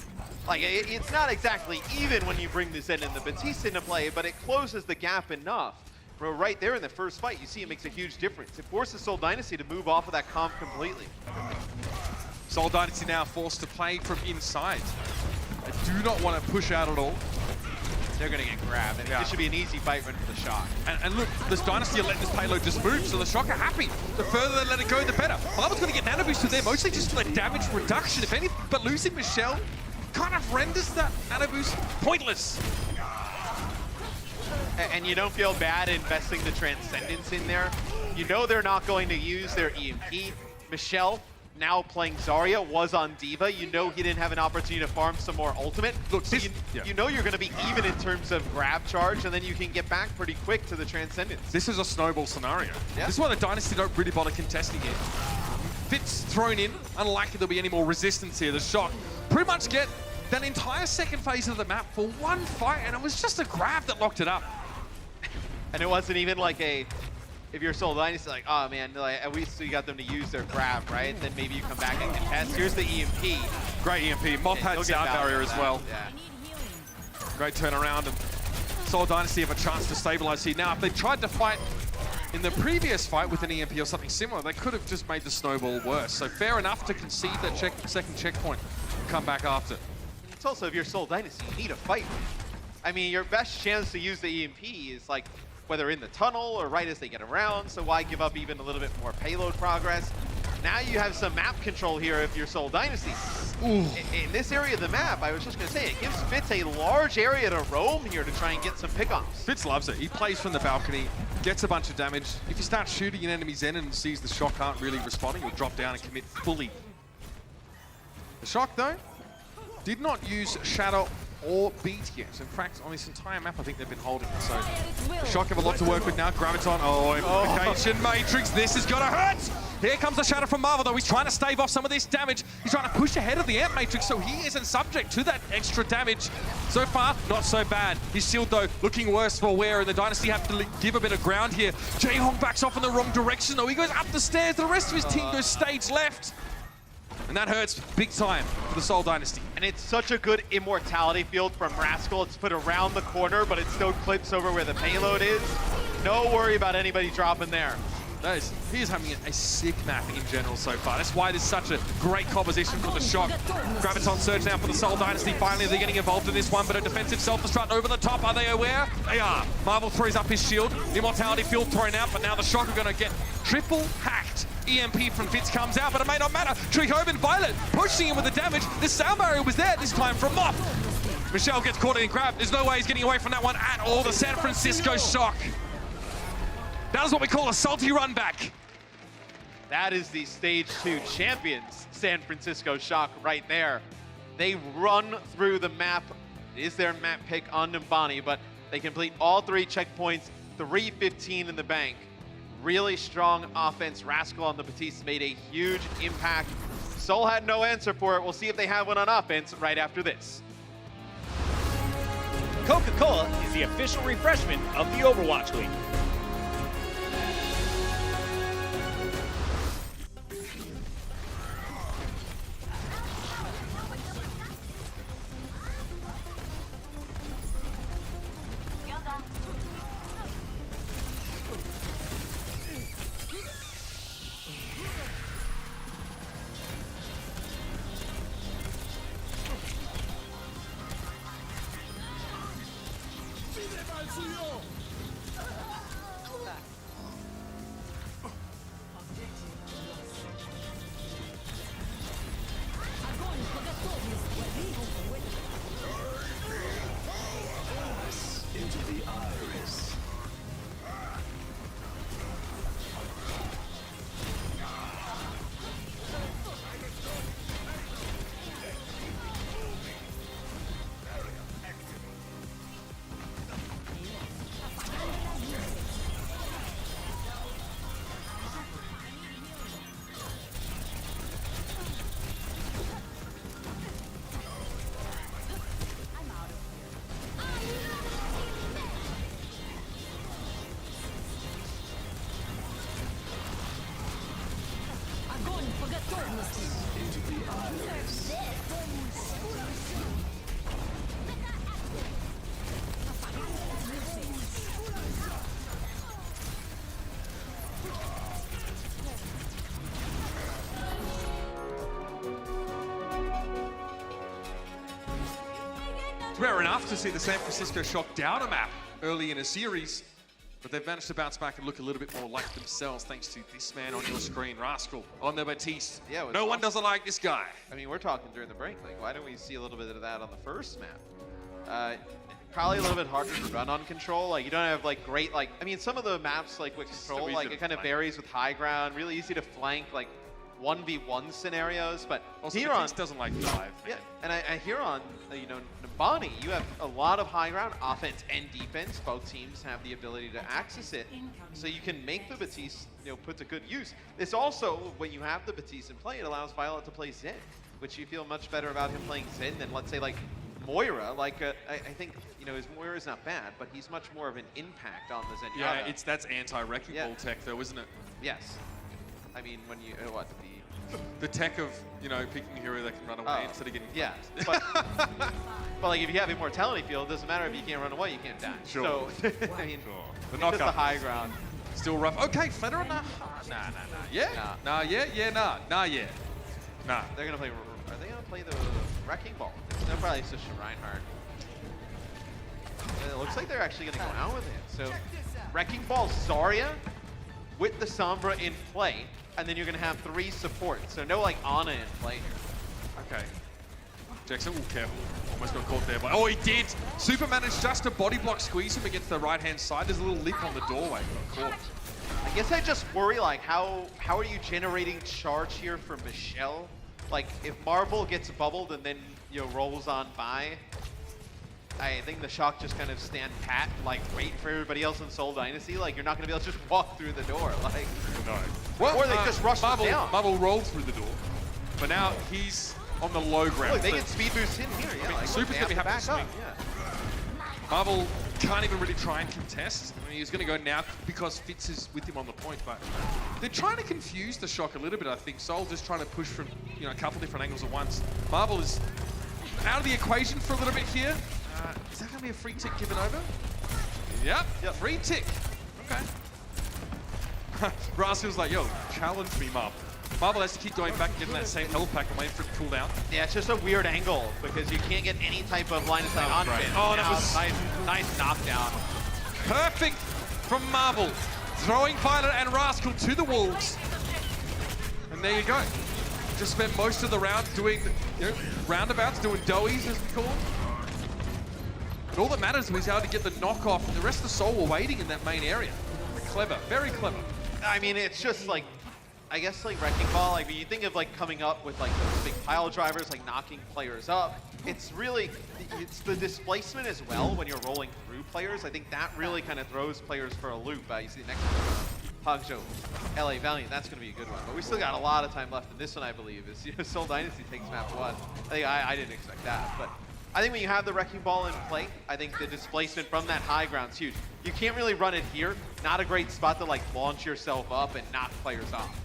Like it's not exactly even when you bring the Zen and the Batiste into play, but it closes the gap enough. Bro, right there in the first fight, you see it makes a huge difference. It forces Seoul Dynasty to move off of that comp completely. Seoul Dynasty now forced to play from inside. They do not want to push out at all. They're going to get grabbed. And this should be an easy fight run for the Shock. And look, this Dynasty are letting this payload just move, so the Shock are happy. The further they let it go, the better. Marvel's going to get nano boost to there, mostly just for the damage reduction, if any. But losing Michelle kind of renders that nano boost pointless. And you don't feel bad investing the Transcendence in there. You know they're not going to use their EMP. Michelle, now playing Zarya, was on Diva. You know he didn't have an opportunity to farm some more ultimate. Look, so you know you're going to be even in terms of grab charge, and then you can get back pretty quick to the Transcendence. This is a snowball scenario. Yeah. This is why the Dynasty don't really bother contesting it. Fitz thrown in, unlikely there'll be any more resistance here. The Shock pretty much get that entire second phase of the map for 1 fight, and it was just a grab that locked it up. And it wasn't even like if you're Seoul Dynasty, like, oh man, like, at least you got them to use their grab, right? Then maybe you come back and contest. Here's the EMP. Great EMP. Moth had sound barrier as well. Yeah. Great turnaround, and Seoul Dynasty have a chance to stabilize here. Now, if they tried to fight in the previous fight with an EMP or something similar, they could have just made the snowball worse. So fair enough to concede that second checkpoint and come back after. It's also, if you're Seoul Dynasty, you need a fight. I mean, your best chance to use the EMP is like whether in the tunnel or right as they get around, so why give up even a little bit more payload progress? now you have some map control here if you're Seoul Dynasty. In this area of the map, I was just going to say, it gives Fitz a large area to roam here to try and get some pickoffs. Fitz loves it. He plays from the balcony, gets a bunch of damage. If you start shooting an enemy's end and sees the Shock aren't really responding, he'll drop down and commit fully. The Shock, though, did not use Shadow or Beat yet. In fact, on this entire map, I think they've been holding it. So the Shock have a lot to work with now. Graviton, Implication Matrix, this is gonna hurt! Here comes the Shadow from Marvel, though. He's trying to stave off some of this damage. He's trying to push ahead of the Amp Matrix, so he isn't subject to that extra damage. So far, not so bad. His shield, though, looking worse for wear, and the Dynasty have to give a bit of ground here. Jaehong backs off in the wrong direction, though. He goes up the stairs. The rest of his team goes stage left. And that hurts big time for the Seoul Dynasty. And it's such a good immortality field from Rascal. It's put around the corner, but it still clips over where the payload is. No worry about anybody dropping there. He is having a sick map in general so far. That's why there's such a great composition for the Shock. Graviton surge now for the Seoul Dynasty. Finally, they're getting involved in this one, but a defensive self-destruct over the top. Are they aware? They are. Marvel throws up his shield. Immortality field thrown out, but now the Shock are going to get triple hacked. EMP from Fitz comes out, but it may not matter. Trichoban Violet pushing him with the damage. The sound barrier was there this time from Moth. Michelle gets caught in grab. There's no way he's getting away from that one at all. The San Francisco Shock. That is what we call a salty run back. That is the Stage 2 champions, San Francisco Shock right there. They run through the map. It is their map pick on Numbani, but they complete all 3 checkpoints, 315 in the bank. Really strong offense. Rascal on the Batiste made a huge impact. Seoul had no answer for it. We'll see if they have one on offense right after this. Coca-Cola is the official refreshment of the Overwatch League. It's rare enough to see the San Francisco Shock down a map early in a series, but they've managed to bounce back and look a little bit more like themselves thanks to this man on your screen, Rascal, on the Batiste. Yeah, no one doesn't like this guy. I mean, we're talking during the break. Like, why don't we see a little bit of that on the first map? Probably a little bit harder to run on control. Like, you don't have like great, like, I mean, some of the maps like with control, like it kind of varies with high ground. Really easy to flank like 1v1 scenarios, but also, here on Batiste doesn't like dive. yeah, and I hear on you know, Numbani, you have a lot of high ground, offense and defense. Both teams have the ability to access it, so you can make the Batiste, you know, put to good use. This also, when you have the Batiste in play, it allows Violet to play Zen, which you feel much better about him playing Zen than, let's say, like Moira. Like I think, you know, his Moira is not bad, but he's much more of an impact on the Zenyatta. Yeah, that's anti-wrecking ball tech though, isn't it? Yes. I mean, when you The tech of, you know, picking a hero that can run away instead of getting but like if you have immortality field, it doesn't matter if you can't run away, you can't die. Sure. So I mean, The just knockup. the high ground. Still rough. Okay, Federer, nah. Yeah? Nah, yeah, nah. They're gonna play. Are they gonna play the wrecking ball? They'll probably switch to Reinhardt. And it looks like they're actually gonna go out with it. So wrecking ball Zarya with the Sombra in play. and then you're going to have 3 supports. So no like Ana in play here. Okay. Jackson, careful. Almost got caught there, but oh, he did! Super managed just to body block, squeeze him against the right-hand side. There's a little lip on the doorway. Got caught. I guess I just worry, like, how are you generating charge here for Michelle? Like, if Marvel gets bubbled and then, you know, rolls on by, I think the Shock just kind of stand pat, like, wait for everybody else in Seoul Dynasty. Like, you're not going to be able to just walk through the door. Like, no. Well, or they just rush them down. Marvel rolled through the door, but now he's on the low ground. Look, they get speed boost in here. Yeah, like, Super's going to be happy to swing. Yeah. Marvel can't even really try and contest. I mean, he's going to go now because Fitz is with him on the point, but they're trying to confuse the Shock a little bit, I think. Seoul just trying to push from, you know, a couple different angles at once. Marvel is out of the equation for a little bit here. Is that going to be a free tick given over? Yep. Free tick. Okay. Rascal's like, yo, challenge me, Marvel. Marvel has to keep going back and getting that same health pack and waiting for it to cool down. Yeah, it's just a weird angle because you can't get any type of line of sight on great. Finn. Oh, that was nice knockdown. Perfect from Marvel. Throwing Violet and Rascal to the Wolves. And there you go. Just spent most of the round doing, you know, roundabouts, doing doughies as we call them. But all that matters was how to get the knockoff. The rest of the Seoul were waiting in that main area. Clever, very clever. I mean, it's just like, I guess like Wrecking Ball, like when you think of like coming up with like those big pile drivers, like knocking players up, it's really, it's the displacement as well when you're rolling through players. I think that really kind of throws players for a loop. You see the next one, Hangzhou, LA Valiant, that's going to be a good one. But we still got a lot of time left in this one, I believe. Is, you know, Seoul Dynasty takes map 1. I think I didn't expect that, but I think when you have the Wrecking Ball in play, I think the displacement from that high ground is huge. You can't really run it here. Not a great spot to like launch yourself up and knock players off.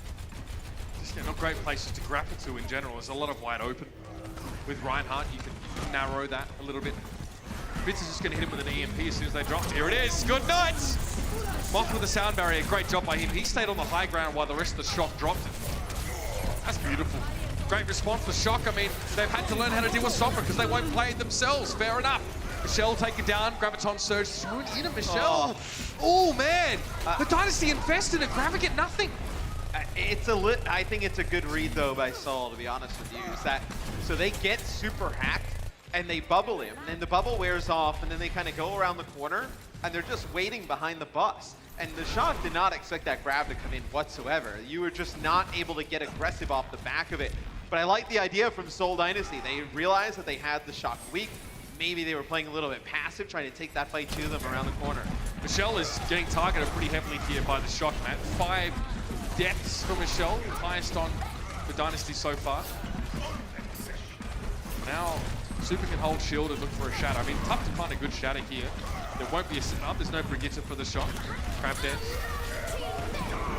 Yeah, not great places to grapple to in general. There's a lot of wide open. With Reinhardt, you can narrow that a little bit. Fitz is just going to hit him with an EMP as soon as they drop. Here it is. Good night! Moth with the sound barrier. Great job by him. He stayed on the high ground while the rest of the Shock dropped it. That's beautiful. Great response for Shock. I mean, they've had to learn how to deal with Sombra because they won't play it themselves. Fair enough. Michelle take it down. Graviton surge through it into Michelle. Oh, man. The Dynasty infested and Gravi get nothing. I think it's a good read though by Seoul, to be honest with you. Is that so they get super hacked and they bubble him, and then the bubble wears off, and then they kind of go around the corner and they're just waiting behind the bus. And the Shock did not expect that grab to come in whatsoever. You were just not able to get aggressive off the back of it. But I like the idea from Seoul Dynasty. They realized that they had the Shock weak. Maybe they were playing a little bit passive, trying to take that fight to them around the corner. Michelle is getting targeted pretty heavily here by the Shock, Matt. 5 deaths for Michelle, highest on the Dynasty so far. Now, Super can hold shield and look for a shadow. I mean, tough to find a good shadow here. There won't be a sit-up. There's no Brigitte for the Shock. Crab dance.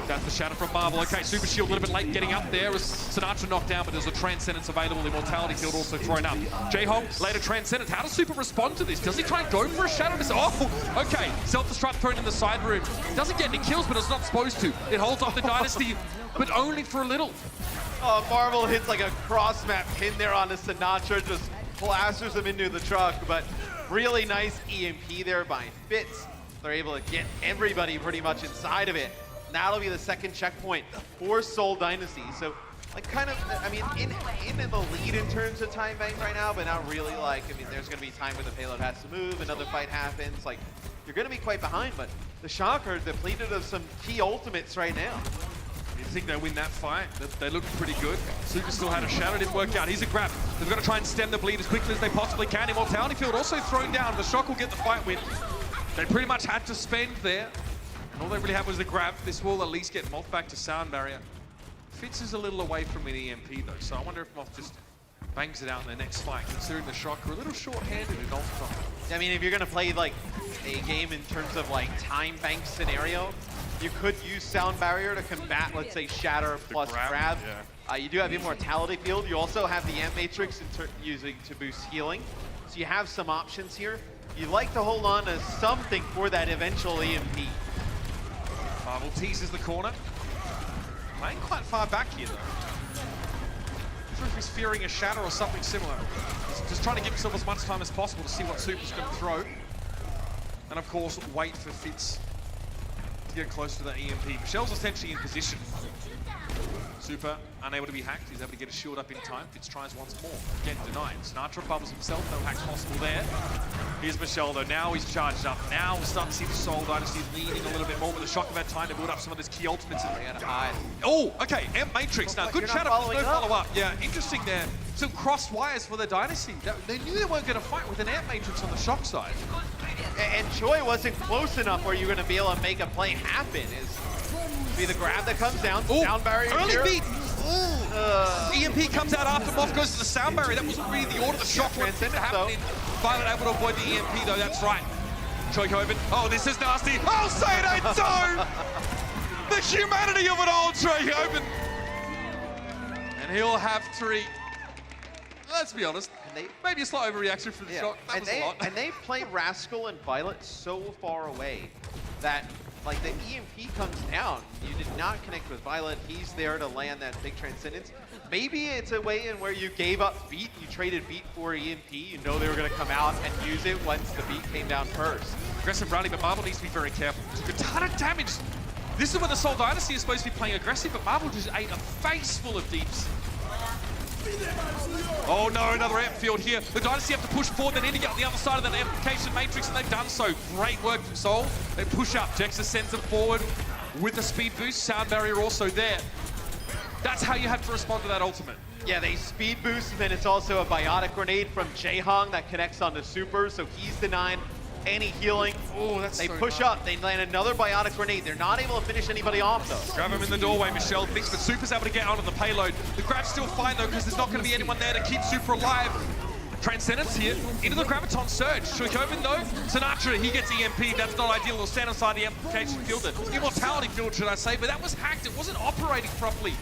That's the shadow from Marvel. Okay, Super shield a little bit late getting up there. Was Sinatra knocked down, but there's a Transcendence available. Immortality field also thrown up. J-Hog, later Transcendence. How does Super respond to this? Does he try and go for a shadow? Oh, okay. Self-destruct thrown in the side room. Doesn't get any kills, but it's not supposed to. It holds off the Dynasty, but only for a little. Oh, Marvel hits like a cross-map pin there on the Sinatra, just blasters him into the truck, but really nice EMP there by Fitz. They're able to get everybody pretty much inside of it. That'll be the second checkpoint for Seoul Dynasty. So, like, kind of, I mean, in the lead in terms of time bank right now, but not really, like, I mean, there's going to be time where the payload has to move, another fight happens. Like, you're going to be quite behind, but the Shock are depleted of some key ultimates right now. You think they win that fight? They look pretty good. Super still had a shadow, didn't work out. He's a grab. They've got to try and stem the bleed as quickly as they possibly can. Immortality field also thrown down. The Shock will get the fight win. They pretty much had to spend there. All they really had was the grab. This will at least get Moth back to sound barrier. Fitz is a little away from an EMP though, so I wonder if Moth just bangs it out in the next fight, considering the Shock are a little short-handed in Ultron. I mean, if you're gonna play like a game in terms of like time bank scenario, you could use sound barrier to combat, let's say, shatter plus grab. Yeah. You do have immortality field. You also have the M matrix using to boost healing. So you have some options here. You like to hold on to something for that eventual EMP. Marvel teases the corner. Playing quite far back here, though. Not sure if he's fearing a shatter or something similar. He's just trying to give himself as much time as possible to see what Super's going to throw. And, of course, wait for Fitz to get close to that EMP. Michelle's essentially in position. Super unable to be hacked. He's able to get a shield up in time. Fitz tries once more. Again denied. Sinatra bubbles himself. No hacks possible there. Here's Michelle though. Now he's charged up. Now we're starting to see the Seoul Dynasty leaning a little bit more, but the Shock have had time to build up some of those key ultimates. They had a hide. Oh, okay. Amp Matrix. Now, good You're chat not up. There's no following up. follow-up. Yeah, interesting there. Some crossed wires for the Dynasty. They knew they weren't going to fight with an Amp Matrix on the Shock side. And Choi wasn't close enough where you're going to be able to make a play happen. Be the grab that comes down. Ooh, Sound barrier early here. beat. EMP comes out after Moth goes to the sound barrier. That wasn't really the order. The Shock wanted to happen. Violet able to avoid the EMP though. That's right. Choi Coben. Oh, this is nasty. I'll say it ain't so. The humanity of it all, Choi Coben. And he'll have 3. Let's be honest. Maybe a slight overreaction from the Shock. That was a lot. And they play Rascal and Violet so far away that, like, the EMP comes down. You did not connect with Violet. He's there to land that big Transcendence. Maybe it's a way in where you gave up Beat. You traded Beat for EMP. You know they were going to come out and use it once the Beat came down first. Aggressive rally, but Marvel needs to be very careful. Took a ton of damage. This is where the Seoul Dynasty is supposed to be playing aggressive, but Marvel just ate a face full of deeps. Oh no, another amp field here. The Dynasty have to push forward. They need to get on the other side of that amplification matrix, and they've done so. Great work from Seoul. They push up. Jexa sends them forward with the speed boost. Sound barrier also there. That's how you have to respond to that ultimate. Yeah, they speed boost, and then it's also a biotic grenade from Jaehong that connects onto Super, so he's denied any healing. Oh, that's They so push nice. up, they land another biotic grenade. They're not able to finish anybody off, though. Grab him in the doorway, Michelle thinks, but Super's able to get onto the payload. The grab's still fine, though, because there's not going to be anyone there to keep Super alive. Transcendence here into the Graviton Surge. Shuikoven though, Sinatra, he gets EMP. That's not ideal. He'll stand inside the amplification field. The immortality field, should I say, but that was hacked. It wasn't operating properly.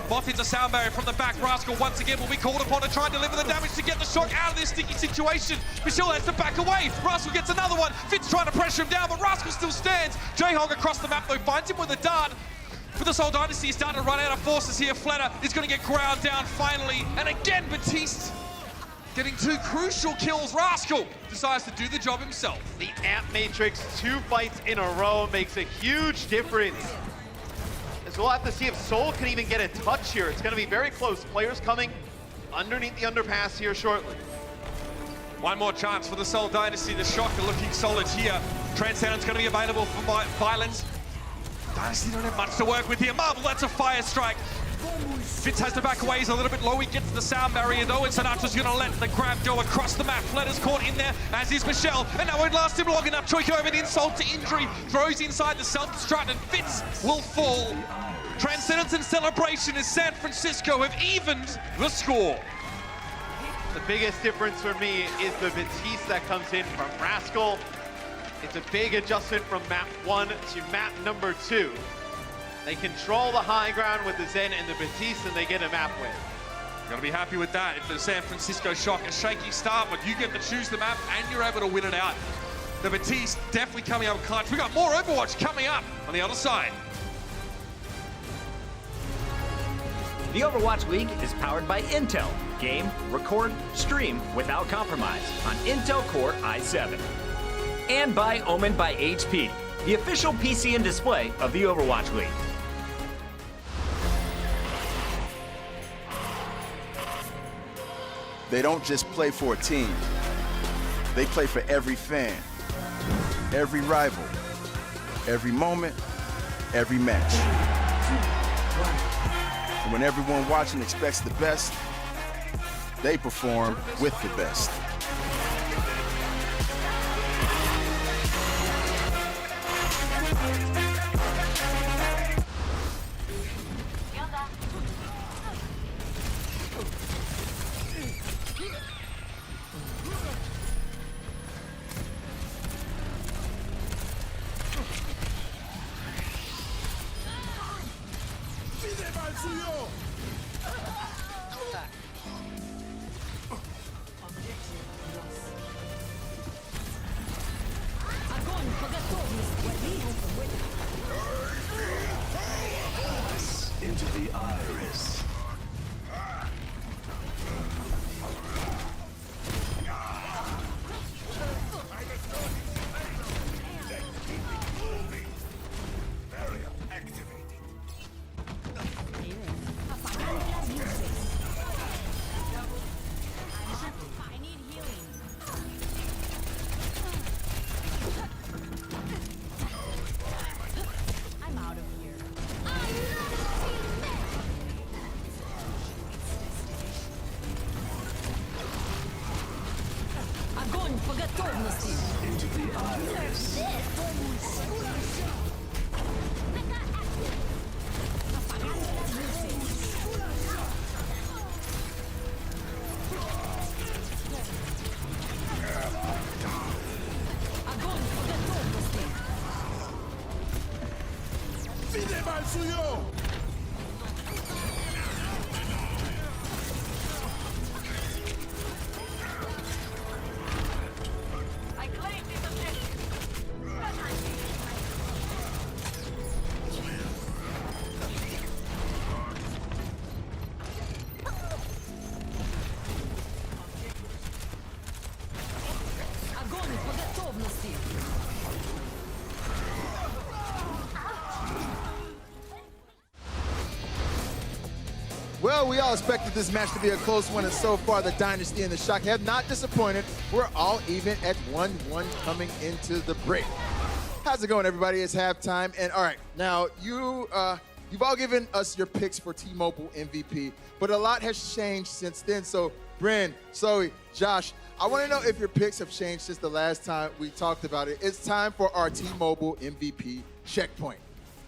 Moth hits a sound barrier from the back. Rascal once again will be called upon to try and deliver the damage to get the Shock out of this sticky situation. Michelle has to back away. Rascal gets another one. Fitz trying to pressure him down, but Rascal still stands. Jaehong across the map though finds him with a dart. But the Seoul Dynasty is starting to run out of forces here. Flatter is going to get ground down finally. And again, Batiste getting 2 crucial kills. Rascal decides to do the job himself. The Amp Matrix, 2 fights in a row, makes a huge difference. As we'll have to see if Seoul can even get a touch here. It's going to be very close. Players coming underneath the underpass here shortly. One more chance for the Seoul Dynasty. The Shock are looking solid here. Transcendence going to be available for Violence. Dynasty don't have much to work with here. Marvel, that's a fire strike. Fitz has to back away, he's a little bit low, he gets the sound barrier though, and Sinatra's gonna let the grab go across the map. Fletter's caught in there, as is Michelle, and that won't last him long enough. Choiko with insult to injury, throws inside the self-destruct, and Fitz will fall. Transcendence and Celebration as San Francisco have evened the score. The biggest difference for me is the Batiste that comes in from Rascal. It's a big adjustment from map 1 to map number 2. They control the high ground with the Zen and the Batiste, and they get a map win. Gotta be happy with that. If the San Francisco Shock, a shaky start, but you get to choose the map and you're able to win it out. The Batiste definitely coming up clutch. We got more Overwatch coming up on the other side. The Overwatch League is powered by Intel. Game, record, stream without compromise on Intel Core i7. And by Omen by HP, the official PC and display of the Overwatch League. They don't just play for a team. They play for every fan, every rival, every moment, every match. And when everyone watching expects the best, they perform with the best. Into the iris. Barrier activated. Into the iris. Well, we all expected this match to be a close one, and so far the Dynasty and the Shock have not disappointed. We're all even at 1-1 coming into the break. How's it going, everybody? It's halftime, and all right, now you've all given us your picks for T-Mobile MVP, but a lot has changed since then. So, Bryn, Zoe, Josh, I want to know if your picks have changed since the last time we talked about it. It's time for our T-Mobile MVP checkpoint.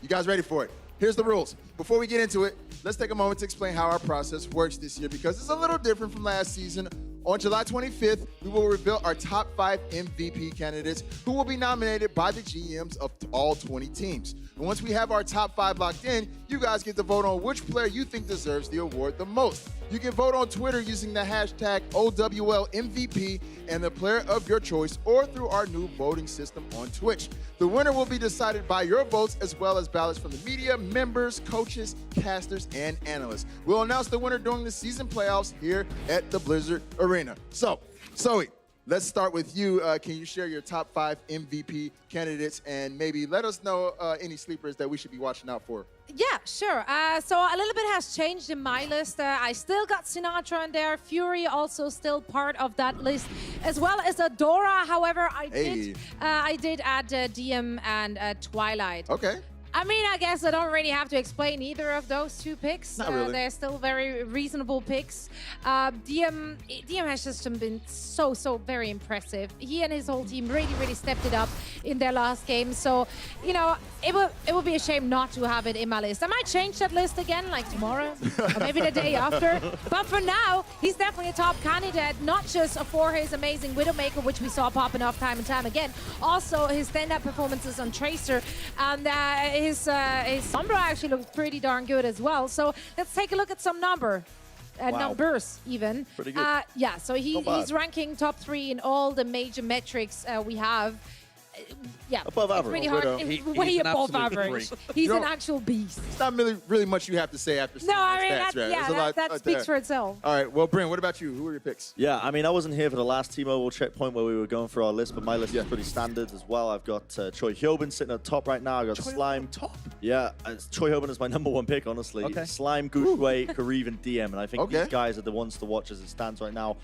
You guys ready for it? Here's the rules. Before we get into it, let's take a moment to explain how our process works this year, because it's a little different from last season. On July 25th, we will reveal our top 5 MVP candidates who will be nominated by the GMs of all 20 teams. And once we have our top 5 locked in, you guys get to vote on which player you think deserves the award the most. You can vote on Twitter using the hashtag OWLMVP and the player of your choice, or through our new voting system on Twitch. The winner will be decided by your votes, as well as ballots from the media, members, coaches, casters, and analysts. We'll announce the winner during the season playoffs here at the Blizzard Arena. So, Zoe, let's start with you. Can you share your top 5 MVP candidates, and maybe let us know any sleepers that we should be watching out for? Yeah, sure. So a little bit has changed in my list. I still got Sinatra in there. Fury also still part of that list, as well as Adora. However, I did add DM and Twilight. Okay. I mean, I guess I don't really have to explain either of those 2 picks. Not really. They're still very reasonable picks. DM has just been so very impressive. He and his whole team really stepped it up in their last game. So, you know, it would be a shame not to have it in my list. I might change that list again, like tomorrow, or maybe the day after. But for now, he's definitely a top candidate, not just for his amazing Widowmaker, which we saw popping off time and time again. Also, his stand-up performances on Tracer, and his Sombra actually looked pretty darn good as well. So let's take a look at some numbers even. Pretty good. Yeah, so he's ranking top 3 in all the major metrics we have. Yeah, above average. Pretty hard. It's way above average. He's an actual beast. It's not really much you have to say after seeing that speaks there. for itself. All right, well, Bryn, what about you? Who are your picks? Yeah, I mean, I wasn't here for the last T-Mobile checkpoint where we were going for our list, but my list is pretty standard as well. I've got Choi Hyobin sitting at the top right now. I've got Slime. Top? Yeah, Choi Hyobin is my #1 pick, honestly. Okay. Slime, Gushway, Kareev, and DM, and I think these guys are the ones to watch as it stands right now.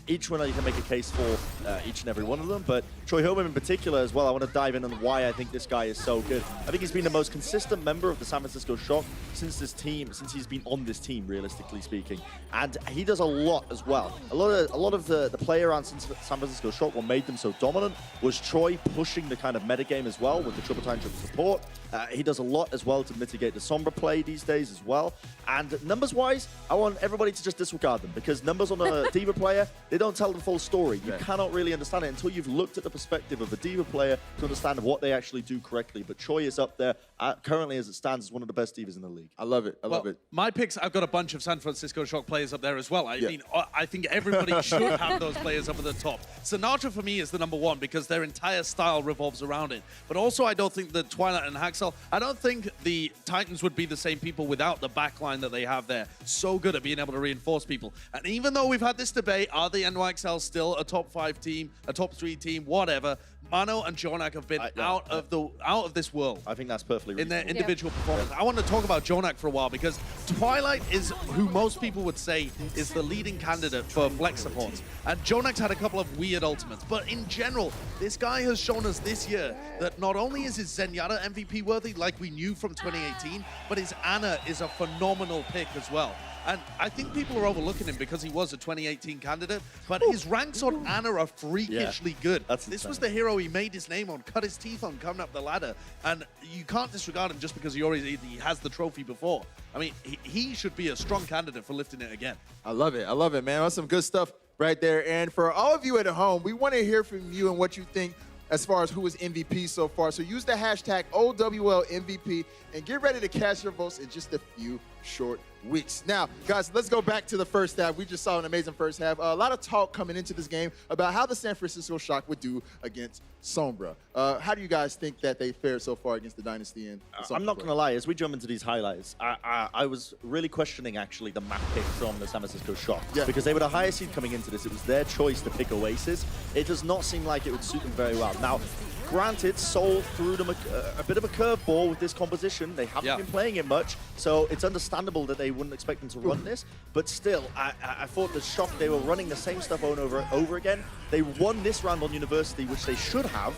Each winner you can make a case for each and every one of them, but Choi Hyobin in particular as well, I want to dive in on why I think this guy is so good. I think he's been the most consistent member of the San Francisco Shock since he's been on this team, realistically speaking. And he does a lot as well. A lot of the play around San Francisco Shock, what made them so dominant was Choi pushing the kind of metagame as well with the triple time triple support. He does a lot as well to mitigate the Sombra play these days as well. And numbers-wise, I want everybody to just disregard them, because numbers on a Diva player, they don't tell the full story. You cannot really understand it until you've looked at the perspective of a Diva player to understand what they actually do correctly. But Choi is up there, currently as it stands, as one of the best Divas in the league. I love it. I love it. My picks, I've got a bunch of San Francisco Shock players up there as well. I mean, I think everybody should have those players up at the top. Sinatra, for me, is the #1 because their entire style revolves around it. But also, I don't think that Twilight and Haxel, I don't think the Titans would be the same people without the backline that they have there. So good at being able to reinforce people. And even though we've had this debate, are the NYXL still a top 5 team, a top 3 team, whatever, Mano and Jonak have been out of this world. I think that's perfectly reasonable. In their individual performance. I want to talk about Jonak for a while, because Twilight is who most people would say is the leading candidate for flex supports. And Jonak's had a couple of weird ultimates, but in general, this guy has shown us this year that not only is his Zenyatta MVP worthy, like we knew from 2018, but his Ana is a phenomenal pick as well. And I think people are overlooking him because he was a 2018 candidate, but his ranks on Ana are freakishly good. This was the hero he made his name on, cut his teeth on coming up the ladder, and you can't disregard him just because he has the trophy before. I mean, he should be a strong candidate for lifting it again. I love it, man. That's some good stuff right there. And for all of you at home, we want to hear from you and what you think as far as who is MVP so far. So use the hashtag OWLMVP and get ready to cast your votes in just a few short weeks. Now, guys, let's go back to the first half. We just saw an amazing first half. A lot of talk coming into this game about how the San Francisco Shock would do against Sombra. How do you guys think that they fared so far against the Dynasty? And I'm not going to lie, as we jump into these highlights, I was really questioning actually the map pick from the San Francisco Shock. Because they were the highest seed coming into this. It was their choice to pick Oasis. It does not seem like it would suit them very well. Now, granted, Seoul threw them a bit of a curveball with this composition. They haven't been playing it much, so it's understandable that they wouldn't expect them to run this. But still, I thought the Shock, they were running the same stuff over and over again. They won this round on University, which they should have,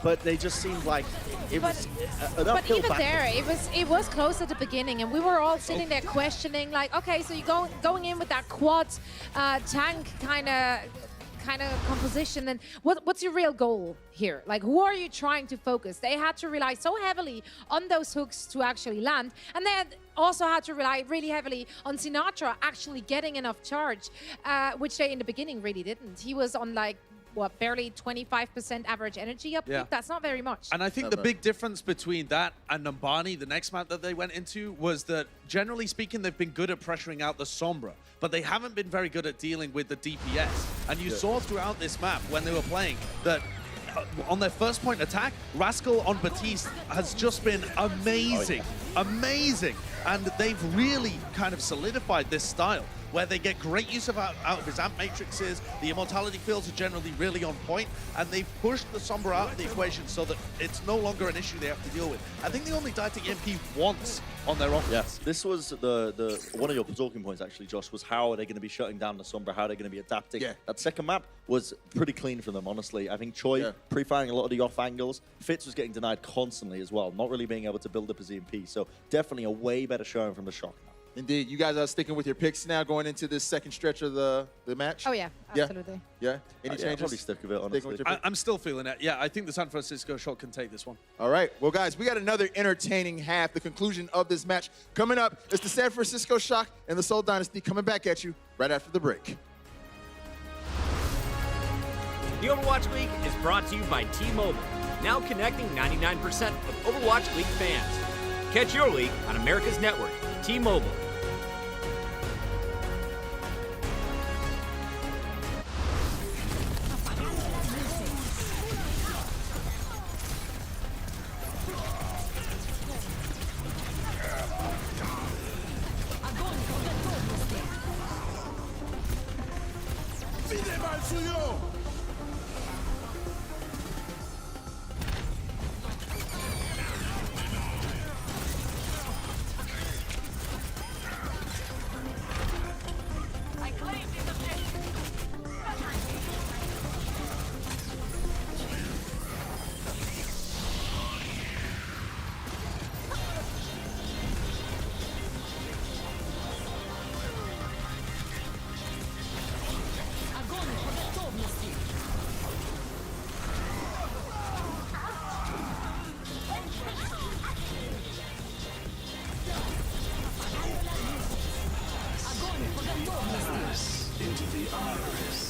but they just seemed like it was an uphill battle. But even there, it was close at the beginning, and we were all sitting there questioning, like, okay, so you're going in with that quad tank kind of composition, and what's your real goal here? Like, who are you trying to focus? They had to rely so heavily on those hooks to actually land, and they also had to rely really heavily on Sinatra actually getting enough charge, which they in the beginning really didn't. He was on like, what, barely 25% average energy up. That's not very much. And I think the big difference between that and Numbani, the next map that they went into, was that generally speaking, they've been good at pressuring out the Sombra, but they haven't been very good at dealing with the DPS. And you saw throughout this map when they were playing that on their first point attack, Rascal on Batiste has just been amazing, amazing. And they've really kind of solidified this style, where they get great use out of his amp matrices, the immortality fields are generally really on point, and they've pushed the Sombra out of the equation so that it's no longer an issue they have to deal with. I think they only died to EMP once on their offense. Yes, this was the one of your talking points actually, Josh, was how are they going to be shutting down the Sombra, how are they going to be adapting. That second map was pretty clean for them, honestly. I think Choi pre-firing a lot of the off angles. Fitz was getting denied constantly as well, not really being able to build up his EMP, so definitely a way better showing from the Shock. Indeed. You guys are sticking with your picks now going into this second stretch of the match? Oh, yeah, absolutely. Yeah? Any changes? Probably stick with it, honestly. I'm still feeling it. Yeah, I think the San Francisco Shock can take this one. All right. Well, guys, we got another entertaining half. The conclusion of this match coming up is the San Francisco Shock and the Seoul Dynasty coming back at you right after the break. The Overwatch League is brought to you by T-Mobile, now connecting 99% of Overwatch League fans. Catch your league on America's network, T-Mobile. Into the iris.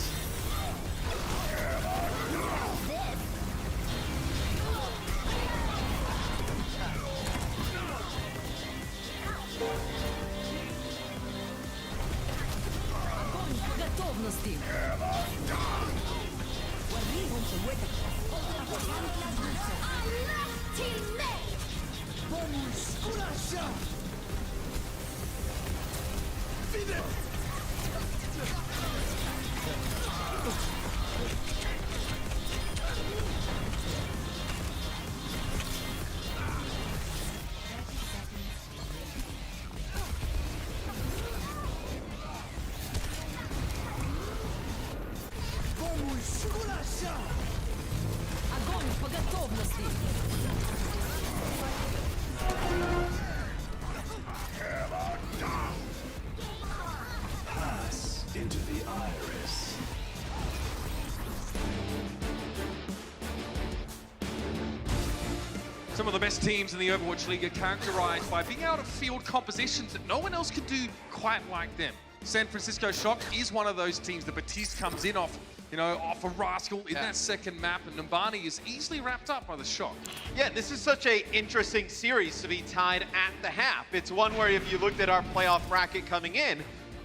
Some of the best teams in the Overwatch League are characterized by being able to field compositions that no one else can do quite like them. San Francisco Shock is one of those teams. The Batiste comes in off a Rascal in that second map, and Numbani is easily wrapped up by the Shock. Yeah, this is such a interesting series to be tied at the half. It's one where if you looked at our playoff bracket coming in,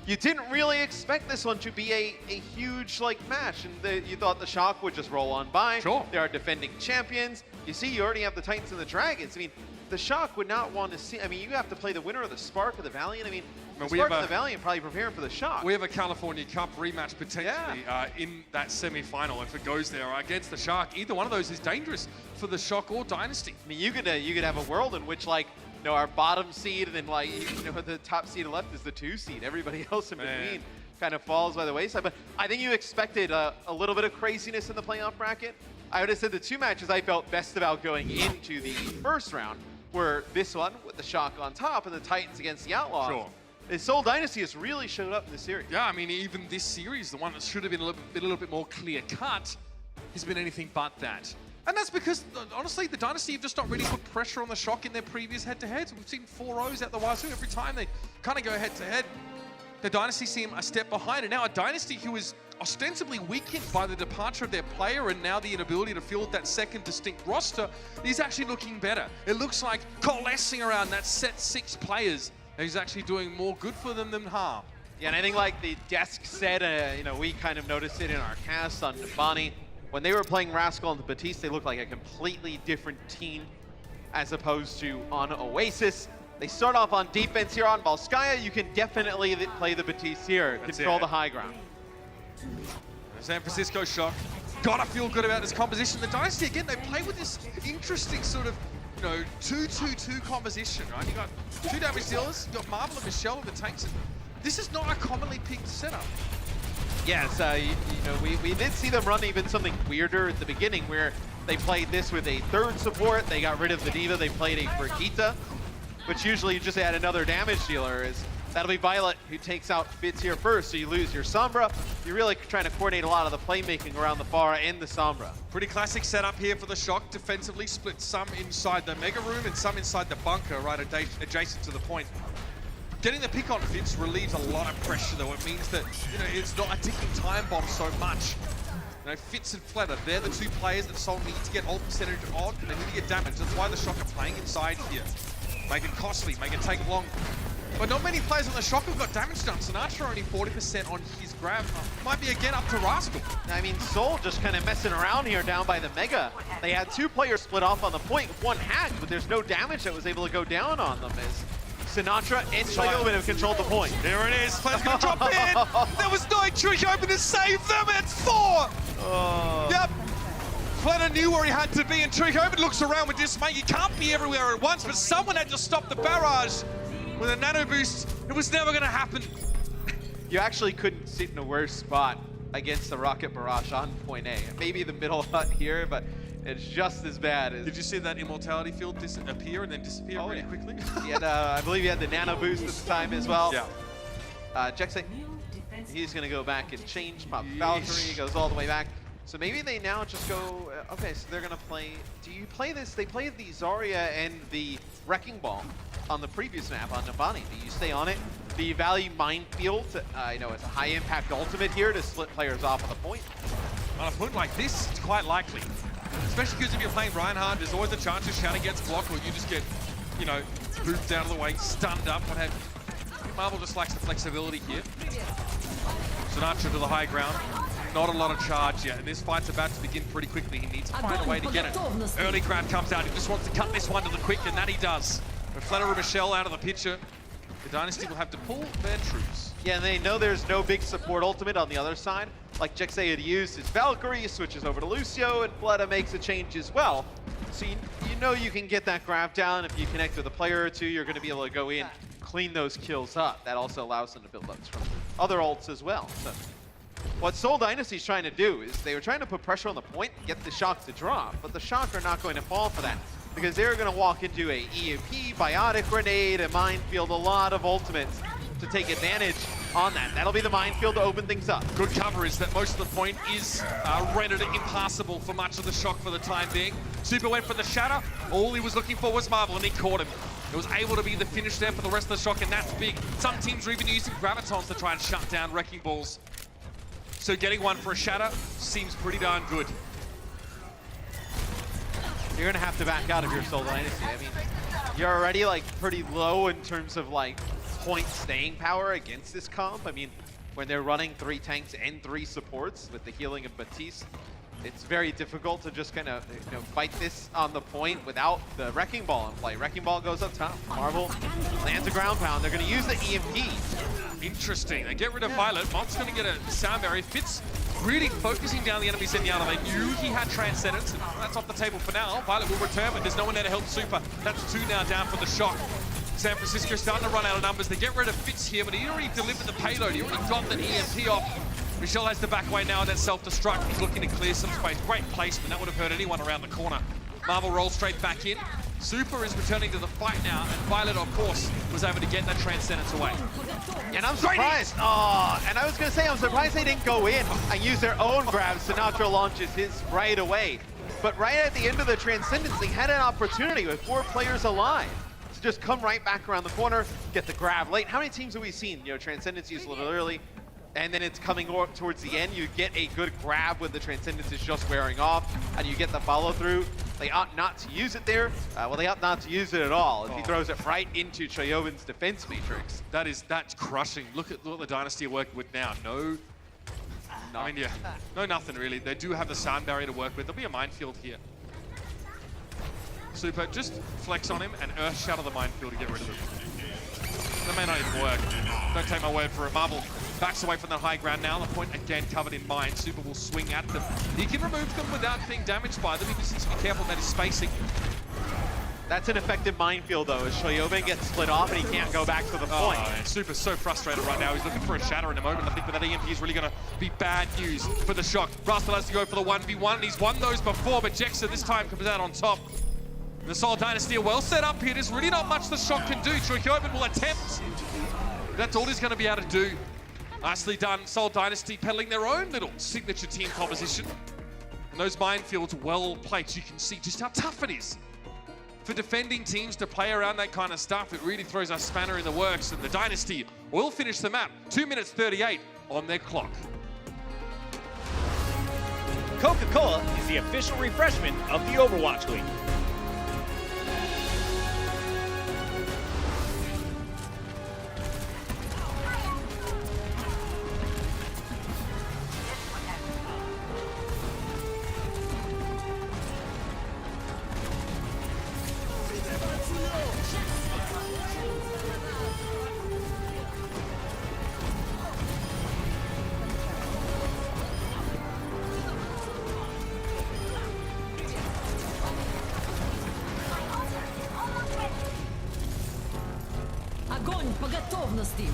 you didn't really expect this one to be a huge match, and you thought the Shock would just roll on by. Sure. They are defending champions. You see, you already have the Titans and the Dragons. I mean, the Shock would not want to see. I mean, you have to play the winner of the Spark or the Valiant. I mean, the Spark and the Valiant probably preparing for the Shock. We have a California Cup rematch potentially in that semi-final if it goes there against the Shock. Either one of those is dangerous for the Shock or Dynasty. I mean, you could have a world in which our bottom seed and then the top seed left is the 2 seed. Everybody else in between kind of falls by the wayside. But I think you expected a little bit of craziness in the playoff bracket. I would have said the 2 matches I felt best about going into the first round were this one with the Shock on top and the Titans against the Outlaws. Sure. The Seoul Dynasty has really showed up in this series. Yeah, I mean, even this series, the one that should have been a little bit more clear-cut, has been anything but that. And that's because, honestly, the Dynasty have just not really put pressure on the Shock in their previous head-to-heads. We've seen 4-0s out the wazoo every time they kind of go head-to-head. The Dynasty seem a step behind, and now a Dynasty who is ostensibly weakened by the departure of their player and now the inability to field that second distinct roster is actually looking better. It looks like coalescing around that set 6 players is actually doing more good for them than harm. Yeah, and I think like the desk said, we kind of noticed it in our cast on Numbani. When they were playing Rascal and the Batiste, they looked like a completely different team as opposed to on Oasis. They start off on defense here on Volskaya. You can definitely play the Batiste here, control the high ground. San Francisco Shock gotta feel good about this composition. The Dynasty, again, they play with this interesting sort of 2-2-2 composition, right? You got 2 damage dealers, you got Marvel and Michelle with the tanks. This is not a commonly picked setup. Yes, we did see them run even something weirder at the beginning where they played this with a 3rd support. They got rid of the Diva. They played a Brigitte, which usually you just add another damage dealer. That'll be Violet who takes out Fitz here first, so you lose your Sombra. You're really trying to coordinate a lot of the playmaking around the Pharah and the Sombra. Pretty classic setup here for the Shock. Defensively split some inside the Mega Room and some inside the bunker right adjacent to the point. Getting the pick on Fitz relieves a lot of pressure, though. It means that it's not a ticking time bomb so much. Fitz and Fletter, they're the 2 players that Seoul need to get ult percentage on, and they need to get damage. That's why the Shock are playing inside here. Make it costly, make it take long. But not many players on the Shock have got damage done. Sinatra only 40% on his grab. Might be again up to Rascal. I mean, Seoul just kind of messing around here down by the Mega. They had 2 players split off on the point, 1 hack, but there's no damage that was able to go down on them as Sinatra and Trigoman have controlled the point. There it is. Fletter's going to drop in. There was no trick open to save them. It's 4. Yep. Fletter knew where he had to be, and Trick Open looks around with dismay. He can't be everywhere at once, but someone had to stop the barrage with a nano boost. It was never going to happen. You actually couldn't sit in a worse spot against the rocket barrage on point A. Maybe the middle hut here, but it's just as bad as... Did you see that immortality field appear and then disappear really quickly? He had, I believe he had the nano boost at the time as well. Yeah. Jackson, he's going to go back and change. Pop Valkyrie goes all the way back. So maybe they now just go, okay, so they're going to play, do you play this? They played the Zarya and the Wrecking Ball on the previous map on Numbani. Do you stay on it? Do you value Minefield? It's a high impact ultimate here to split players off on the point. On a point like this, it's quite likely. Especially because if you're playing Reinhardt, there's always a chance your shadow gets blocked or you just get, booped out of the way, stunned up, what have you. Marvel just likes the flexibility here. Sinatra to the high ground. Not a lot of charge yet, and this fight's about to begin pretty quickly. He needs to find a way to get it. Early crowd comes out. He just wants to cut this one to the quick, and that he does. With Fletter and Michelle out of the picture, the Dynasty will have to pull their troops. Yeah, and they know there's no big support ultimate on the other side. Like Jexay had used his Valkyrie, switches over to Lucio, and Fleta makes a change as well. So you know you can get that grab down. If you connect with a player or 2, you're going to be able to go in, clean those kills up. That also allows them to build up from other ults as well. So what Seoul Dynasty is trying to do is they were trying to put pressure on the point, get the Shock to drop, but the Shock are not going to fall for that because they're going to walk into a EMP, Biotic Grenade, a Minefield, a lot of ultimates to to take advantage on that. That'll be the minefield to open things up. Good coverage that most of the point is rendered impassable for much of the shock for the time being. Super went for the shatter. All he was looking for was Marvel, and he caught him. It was able to be the finish there for the rest of the shock, and that's big. Some teams are even using gravitons to try and shut down wrecking balls. So getting one for a shatter seems pretty darn good. You're gonna have to back out of your Seoul Dynasty. I mean, you're already like pretty low in terms of like point staying power against this comp. I mean, when they're running 3 tanks and 3 supports with the healing of Batiste, it's very difficult to just kind of fight this on the point without the Wrecking Ball in play. Wrecking Ball goes up top. Marvel lands a ground pound. They're going to use the EMP. Interesting. They get rid of Violet. Mott's going to get a sound barrier. Fitz really focusing down the enemy Zenyatta. They knew he had Transcendence, and that's off the table for now. Violet will return, but there's no one there to help Super. That's 2 now down for the shock. San Francisco starting to run out of numbers. They get rid of Fitz here, but he already delivered the payload. He already got the EMP off. Michelle has to back away now, and then self-destruct. He's looking to clear some space. Great placement. That would have hurt anyone around the corner. Marvel rolls straight back in. Super is returning to the fight now, and Violet, of course, was able to get that Transcendence away. And I'm surprised. Oh, and I was going to say, I'm surprised they didn't go in and use their own grabs. Sinatra launches his right away. But right at the end of the Transcendence, they had an opportunity with 4 players alive to just come right back around the corner, get the grab late. How many teams have we seen? Transcendence used a little early, and then it's coming towards the end. You get a good grab when the Transcendence is just wearing off, and you get the follow through. They ought not to use it there. Well, they ought not to use it at all. If he throws it right into Choyobin's defense matrix. That's crushing. Look at what the Dynasty are working with now. No, nothing really. They do have the sound barrier to work with. There'll be a minefield here. Super, just flex on him and Earth Shatter the minefield to get rid of him. That may not even work. Don't take my word for it. Marvel backs away from the high ground now. The point again covered in mine. Super will swing at them. He can remove them without being damaged by them. He just needs to be careful about his spacing. That's an effective minefield though, as Choyobin gets split off and he can't go back to the point. Oh, Super's so frustrated right now. He's looking for a shatter in a moment. I think that EMP is really going to be bad news for the shock. Rastal has to go for the 1v1, and he's won those before, but Jexa this time comes out on top. The Seoul Dynasty are well set up here. There's really not much the shock can do. Choyobin will attempt. That's all he's going to be able to do. Nicely done. Seoul Dynasty peddling their own little signature team composition. And those minefields well played. You can see just how tough it is for defending teams to play around that kind of stuff. It really throws a spanner in the works, and the Dynasty will finish the map. 2 minutes 38 on their clock. Coca-Cola is the official refreshment of the Overwatch League. Огонь по готовности!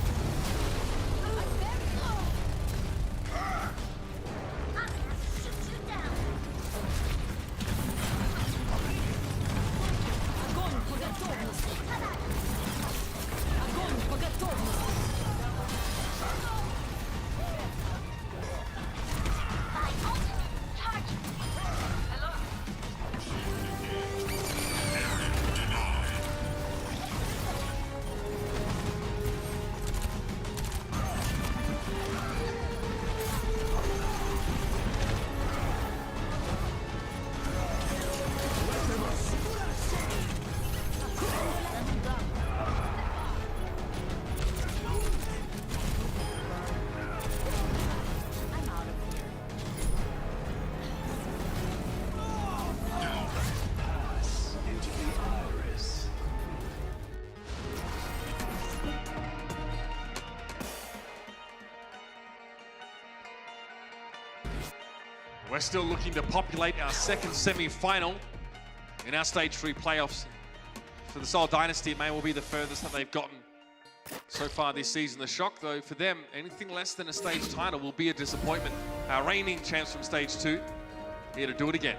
Огонь по готовности! Огонь по готовности! We're still looking to populate our second semi-final in our Stage 3 playoffs. For the Seoul Dynasty, it may well be the furthest that they've gotten so far this season. The shock, though, for them, anything less than a stage title will be a disappointment. Our reigning champs from Stage 2, here to do it again.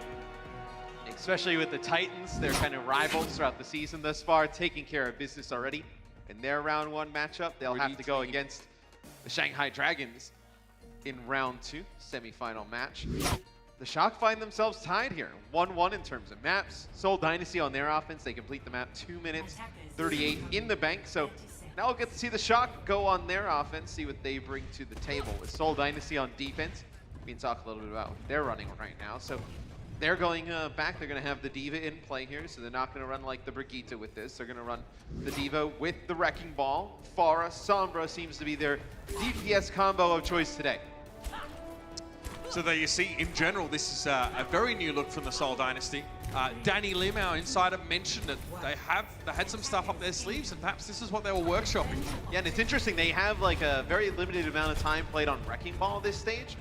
Especially with the Titans, they're kind of rivals throughout the season thus far, taking care of business already. in their round 1 matchup. They'll have to go against the Shanghai Dragons in round 2, semifinal match. The Shock find themselves tied here, 1-1 in terms of maps. Seoul Dynasty on their offense, they complete the map 2 minutes 38 in the bank. So now we'll get to see the Shock go on their offense, see what they bring to the table. With Seoul Dynasty on defense, we can talk a little bit about what they're running right now. So they're going back. They're going to have the D.Va in play here, so they're not going to run like the Brigitte with this. They're going to run the D.Va with the Wrecking Ball. Pharah, Sombra seems to be their DPS combo of choice today. So there you see, in general, this is a very new look from the Seoul Dynasty. Danny Lim, our insider, mentioned that they had some stuff up their sleeves, and perhaps this is what they were workshopping. Yeah, and it's interesting. They have like a very limited amount of time played on Wrecking Ball at this stage.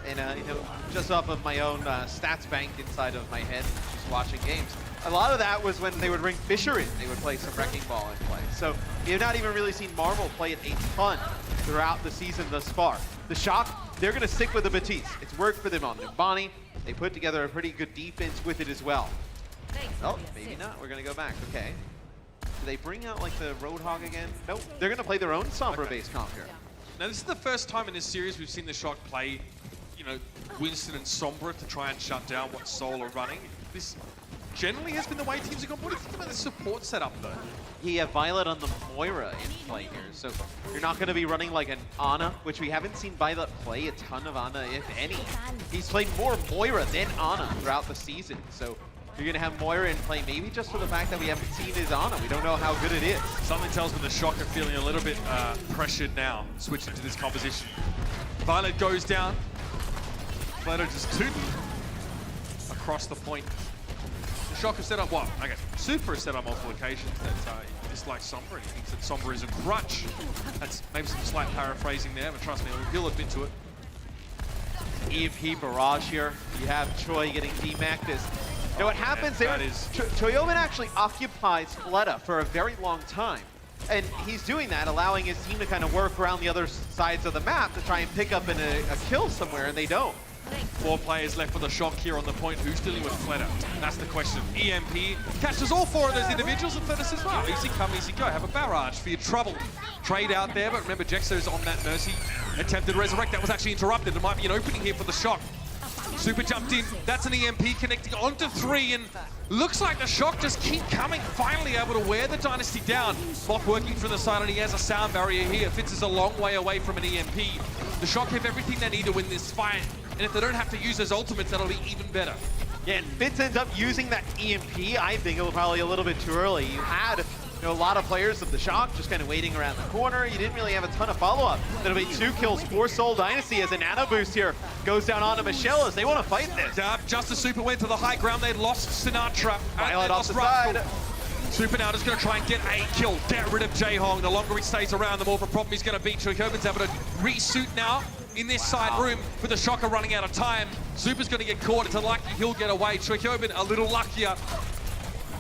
And you know, just off of my own stats bank inside of my head, just watching games, a lot of that was when they would bring Fisher in. They would play some Wrecking Ball in play. So you've not even really seen Marvel play it a ton throughout the season thus far. The Shock, they're going to stick with the Batiste. It's worked for them on Numbani. They put together a pretty good defense with it as well. Oh, maybe not. We're going to go back. Okay. Do they bring out like the Roadhog again? Nope. They're going to play their own Sombra-based comp here. Now, this is the first time in this series we've seen the Shock play, you know, Winston and Sombra to try and shut down what Seoul are running. This generally has been the way teams have gone. What do you think about the support setup, though? You have Violet on the Moira in play here, so you're not going to be running like an Ana, which we haven't seen Violet play a ton of Ana, if any. He's played more Moira than Ana throughout the season, so you're going to have Moira in play maybe just for the fact that we haven't seen his Ana. We don't know how good it is. Something tells me the Shock are feeling a little bit pressured now, switching to this composition. Violet goes down. Plato just tooting across the point. The Shock have set up what? Okay, Super has set up multiple occasions that he dislikes Sombra, and he thinks that Sombra is a crutch. That's maybe some slight paraphrasing there, but trust me, he'll admit to it. EMP barrage here. You have Choi getting DMAC'd. You know what happens there? Choyoman actually occupies Fleta for a very long time. And he's doing that, allowing his team to kind of work around the other sides of the map to try and pick up a kill somewhere, and they don't. 4 players left for the Shock here on the point. Who's dealing with Fleta? That's the question. EMP catches all 4 of those individuals, and Fleta says, well, easy come, easy go. Have a barrage for your trouble. Trade out there, but remember, Jexo's on that Mercy. Attempted resurrect. That was actually interrupted. There might be an opening here for the Shock. Super jumped in. That's an EMP connecting onto 3, and looks like the Shock just keep coming. Finally able to wear the Dynasty down. Moth working from the side, and he has a sound barrier here. Fitz is a long way away from an EMP. The Shock have everything they need to win this fight, and if they don't have to use those ultimates, that'll be even better. Yeah, and Fitz ends up using that EMP. I think it was probably a little bit too early. You had a lot of players of the Shock just kind of waiting around the corner. You didn't really have a ton of follow-up. That'll be 2 kills for Seoul Dynasty as a nano boost here goes down onto Michelle as they want to fight this. Just as Super went to the high ground, they lost Sinatra. Violet off the side. Super now just going to try and get a kill, get rid of Jae-Hong. The longer he stays around, the more of a problem he's going to be. Choikoban's able to resuit now in this side room, with the Shocker running out of time. Super's going to get caught. It's unlikely he'll get away. Choikoban a little luckier.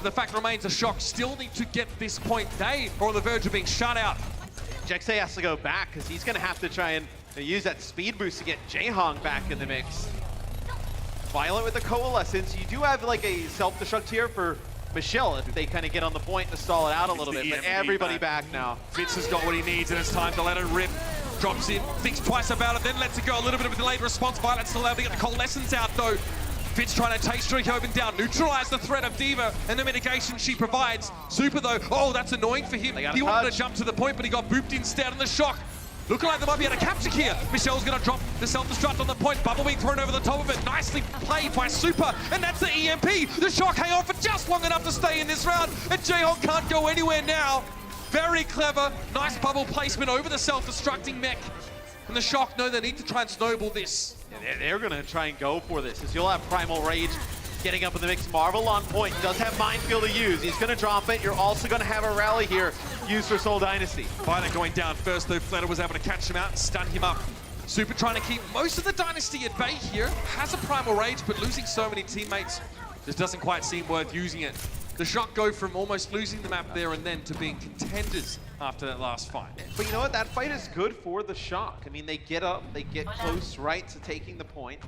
The fact remains the Shock still need to get this point. They are on the verge of being shut out. Jexay has to go back because he's going to have to try and use that speed boost to get Jae-Hong back in the mix. Violet with the Coalescence. You do have like a self-destruct here for Michelle if they kind of get on the point to stall it out a little bit, but everybody back now. Fitz has got what he needs, and it's time to let it rip. Drops in, thinks twice about it, then lets it go. A little bit of a delayed response. Violet's still able to get the Coalescence out, though. Fitz trying to take Choikoban down, neutralize the threat of D.Va and the mitigation she provides. Super, though, oh, that's annoying for him. He wanted to jump to the point, but he got booped instead on the Shock. Looking like they might be able to capture here. Michelle's going to drop the self-destruct on the point. Bubble being thrown over the top of it. Nicely played by Super. And that's the EMP. The Shock hang on for just long enough to stay in this round. And Jae-Hong can't go anywhere now. Very clever. Nice bubble placement over the self-destructing mech. And the Shock know they need to try and snowball this. Yeah, they're going to try and go for this, as you'll have Primal Rage getting up in the mix. Marvel on point, does have Minefield to use. He's going to drop it. You're also going to have a rally here used for Seoul Dynasty. Violet going down first, though. Fleta was able to catch him out and stun him up. Super trying to keep most of the Dynasty at bay here. Has a Primal Rage, but losing so many teammates just doesn't quite seem worth using it. The Shock go from almost losing the map there and then to being contenders after that last fight. But you know what? That fight is good for the Shock. I mean, they get up, they get close right to taking the point,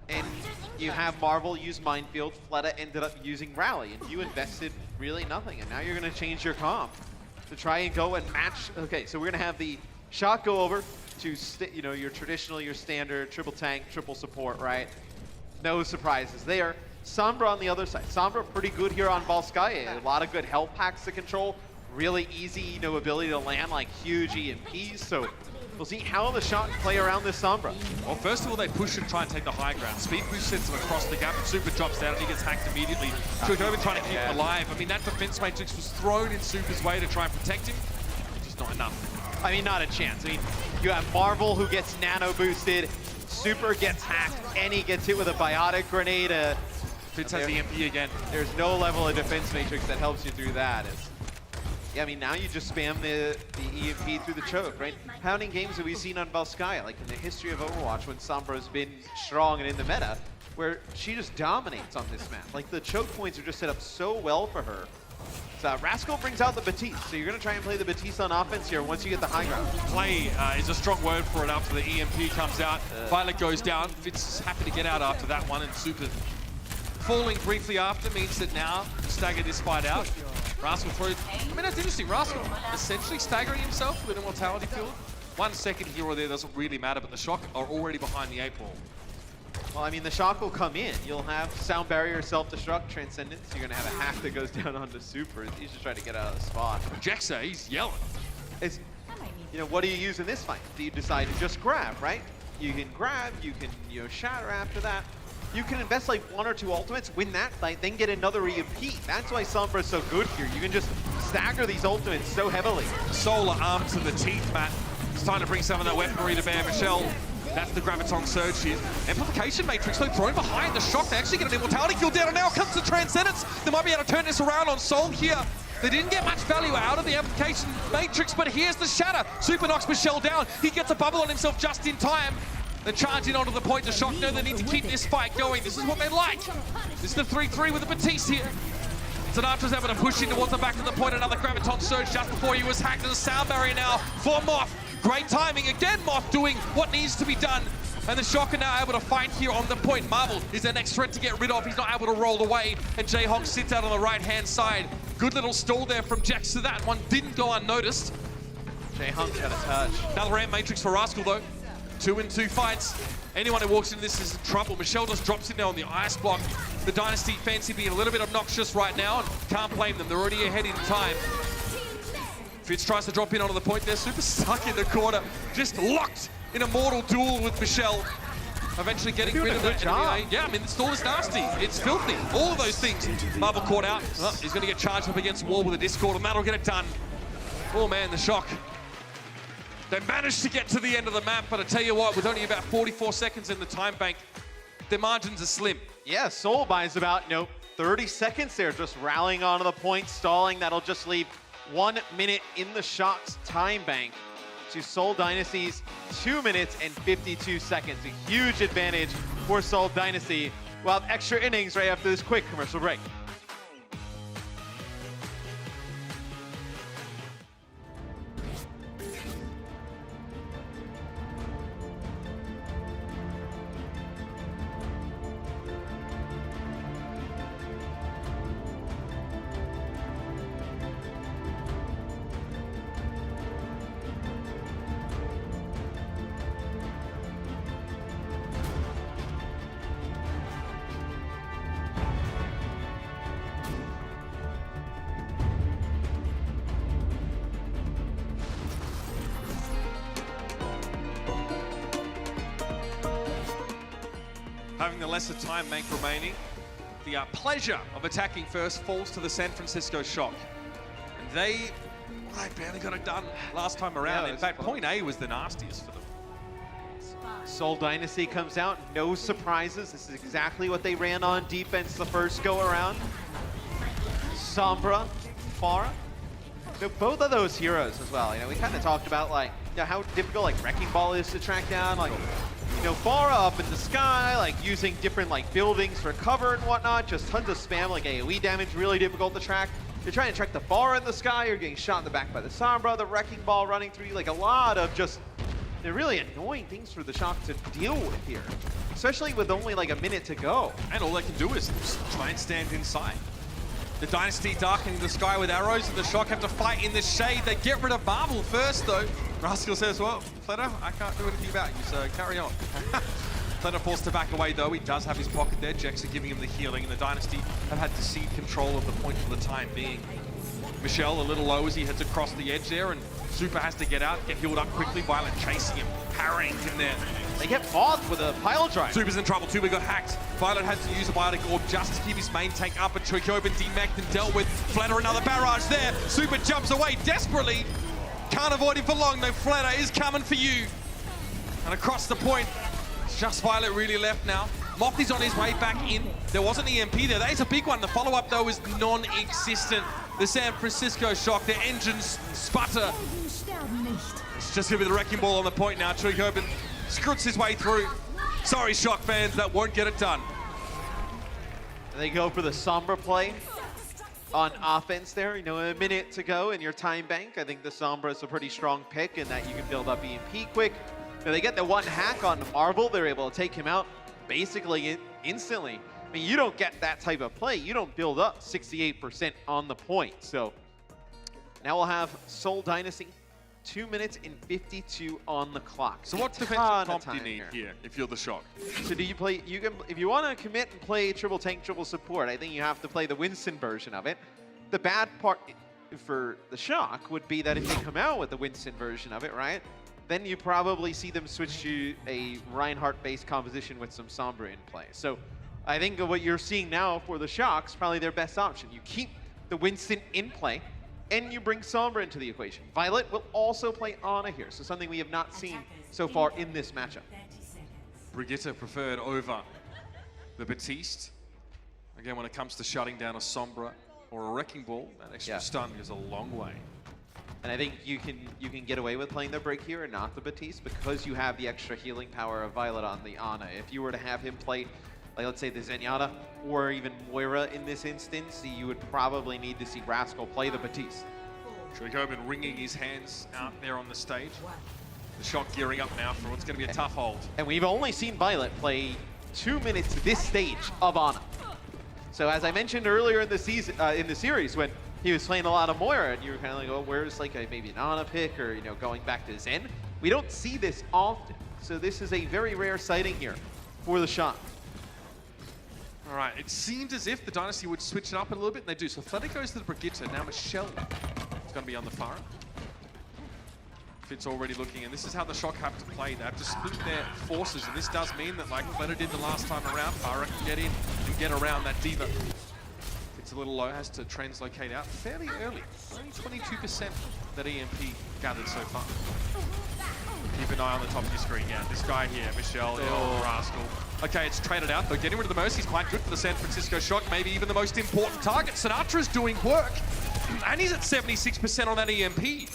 and you have Marvel use Minefield. Fleta ended up using Rally, and you invested really nothing, and now you're going to change your comp. to try and go and match. Okay, so we're gonna have the Shock go over to your traditional, your standard triple tank, triple support, right? No surprises there. Sombra on the other side. Sombra pretty good here on Volskaya. A lot of good health packs to control. Really easy, ability to land like huge EMPs. So we'll see how the Shock play around this Sombra. Well, first of all, they push and try and take the high ground. Speed boost sends him across the gap, and Super drops down and he gets hacked immediately. Chukoven trying to keep him alive. I mean, that defense matrix was thrown in Super's way to try and protect him. Just not enough. I mean, not a chance. I mean, you have Marvel who gets nano boosted, Super gets hacked, and he gets hit with a biotic grenade. Fitz has the EMP again. There's no level of defense matrix that helps you through that. Yeah, I mean, now you just spam the EMP through the choke, right? How many games have we seen on Volskaya, like in the history of Overwatch, when Sombra's been strong and in the meta, where she just dominates on this map? Like, the choke points are just set up so well for her. So Rascal brings out the Batiste, so you're going to try and play the Batiste on offense here once you get the high ground. Play is a strong word for it after the EMP comes out. Violet goes down. Fitz is happy to get out after that one, and Super falling briefly after means that now stagger this fight out. Rascal throws. I mean, that's interesting. Rascal essentially staggering himself with an immortality field. 1 second here or there doesn't really matter, but the Shock are already behind the 8 ball. Well, I mean, the Shock will come in. You'll have Sound Barrier, Self-Destruct, Transcendence. You're going to have a hack that goes down onto Super. He's just trying to get out of the spot. Jexa, he's yelling. It's, what do you use in this fight? Do you decide to just grab, right? You can grab, you can, shatter after that. You can invest like 1 or 2 ultimates, win that fight, then get another EMP. That's why Sombra is so good here. You can just stagger these ultimates so heavily. Solar armed to the teeth, Matt. It's time to bring some of that weaponry to bear. Michelle, that's the Graviton Surge here. Amplification Matrix, though, thrown behind the Shock. They actually get an immortality kill down, and now comes the Transcendence. They might be able to turn this around on Soul here. They didn't get much value out of the Amplification Matrix, but here's the Shatter. Super knocks Michelle down. He gets a bubble on himself just in time. They're charging onto the point. The Shock know they need to keep this fight going. This is what they like. This is the 3-3 with the Batiste here. Sinatra's able to push in towards the back of the point. Another Graviton Surge just before he was hacked. There's a Sound Barrier now for Moth. Great timing. Again, Moth doing what needs to be done. And the Shock are now able to fight here on the point. Marvel is their next threat to get rid of. He's not able to roll away. And Jayhawk sits out on the right-hand side. Good little stall there from Jax, so that one didn't go unnoticed. Jayhawk's got a touch. Another ramp matrix for Rascal, though. 2 in 2 fights. Anyone who walks into this is in trouble. Michelle just drops in there on the ice block. The Dynasty fancy being a little bit obnoxious right now. Can't blame them. They're already ahead in time. Fitz tries to drop in onto the point there. Super stuck in the corner. Just locked in a mortal duel with Michelle. Eventually getting rid of it. Yeah, I mean, the stall is nasty. It's filthy. All of those things. Marvel caught out. Oh, he's going to get charged up against the wall with a Discord, and that'll get it done. Oh, man, the Shock. They managed to get to the end of the map, but I tell you what, with only about 44 seconds in the time bank, their margins are slim. Yeah, Soul buys about, 30 seconds there, just rallying onto the point, stalling. That'll just leave 1 minute in the Shock's time bank to Seoul Dynasty's 2 minutes and 52 seconds. A huge advantage for Seoul Dynasty. We'll have extra innings right after this quick commercial break. Having the lesser time bank remaining, the pleasure of attacking first falls to the San Francisco Shock. And they barely got it done last time around. Yeah, in fact, point A was the nastiest for them. Seoul Dynasty comes out, no surprises. This is exactly what they ran on defense the first go around. Sombra, Pharah. Both of those heroes as well. We kind of talked about how difficult Wrecking Ball is to track down. Pharah up in the sky, using different buildings for cover and whatnot. Just tons of spam, AoE damage, really difficult to track. You're trying to track the Pharah in the sky. You're getting shot in the back by the Sombra, the Wrecking Ball running through you. A lot of just really annoying things for the Shock to deal with here, especially with only a minute to go. And all they can do is try and stand inside. The Dynasty darkening the sky with arrows, and the Shock have to fight in the shade. They get rid of Marvel first, though. Rascal says, well, Fletter, I can't do anything about you, so carry on. Fletter forced to back away, though. He does have his pocket there. Jexa giving him the healing, and the Dynasty have had to cede control of the point for the time being. Michelle a little low as he heads across the edge there, and Super has to get out, get healed up quickly. Violet chasing him, parrying him there. They get fought with a pile drive. Super's in trouble too, we got hacked. Violet has to use a biotic orb just to keep his main tank up, and Choikobin demeched and dealt with. Flatter another barrage there. Super jumps away desperately. Can't avoid him for long though. Flatter is coming for you. And across the point, it's just Violet really left now. Mothie's on his way back in. There was an EMP there. That is a big one. The follow-up though is non-existent. The San Francisco Shock, their engines sputter. It's just gonna be the wrecking ball on the point now. Choikobin scruts his way through. Sorry, Shock fans, that won't get it done. They go for the Sombra play on offense there. You know, a minute to go in your time bank. I think the Sombra is a pretty strong pick in that you can build up EMP quick. Now, they get the one hack on Marvel. They're able to take him out basically instantly. I mean, you don't get that type of play. You don't build up 68% on the point. So now we'll have Seoul Dynasty. 2 minutes and 52 on the clock. So what defensive comp do you need here if you're the Shock? So do you play, you can, if you want to commit and play triple tank, triple support, I think you have to play the Winston version of it. The bad part for the Shock would be that if they come out with the Winston version of it, right, then you probably see them switch to a Reinhardt-based composition with some Sombra in play. So I think what you're seeing now for the Shock's probably their best option. You keep the Winston in play, and you bring Sombra into the equation. Violet will also play Ana here, so something we have not seen so far in this matchup. Brigitte preferred over the Batiste. Again, when it comes to shutting down a Sombra or a Wrecking Ball, that extra stun is a long way. And I think you can get away with playing the Break here and not the Batiste because you have the extra healing power of Violet on the Ana. If you were to have him play, like let's say the Zenyatta or even Moira in this instance, you would probably need to see Rascal play the Batiste. Choikobin wringing his hands out there on the stage. The Shock gearing up now for what's going to be a tough hold. And we've only seen Violet play 2 minutes this stage of Ana. So as I mentioned earlier in the season, in the series, when he was playing a lot of Moira, and you were kind of like, oh, where's like maybe an Ana pick, or going back to Zen? We don't see this often, so this is a very rare sighting here for the Shock. All right, it seemed as if the Dynasty would switch it up a little bit, and they do. So Fletter goes to the Brigitte. Now Michelle is going to be on the Pharah. Fitz already looking, and this is how the Shock have to play. They have to split their forces, and this does mean that, like Fletter did the last time around, Pharah can get in and get around that Diva. It's a little low, has to translocate out fairly early. Only 22% that EMP gathered so far. Keep an eye on the top of your screen. Yeah, this guy here, Michelle, Rascal. Okay, it's traded out, though. Getting rid of the Mercy is quite good for the San Francisco Shock. Maybe even the most important target. Sinatra's doing work, and he's at 76% on that EMP.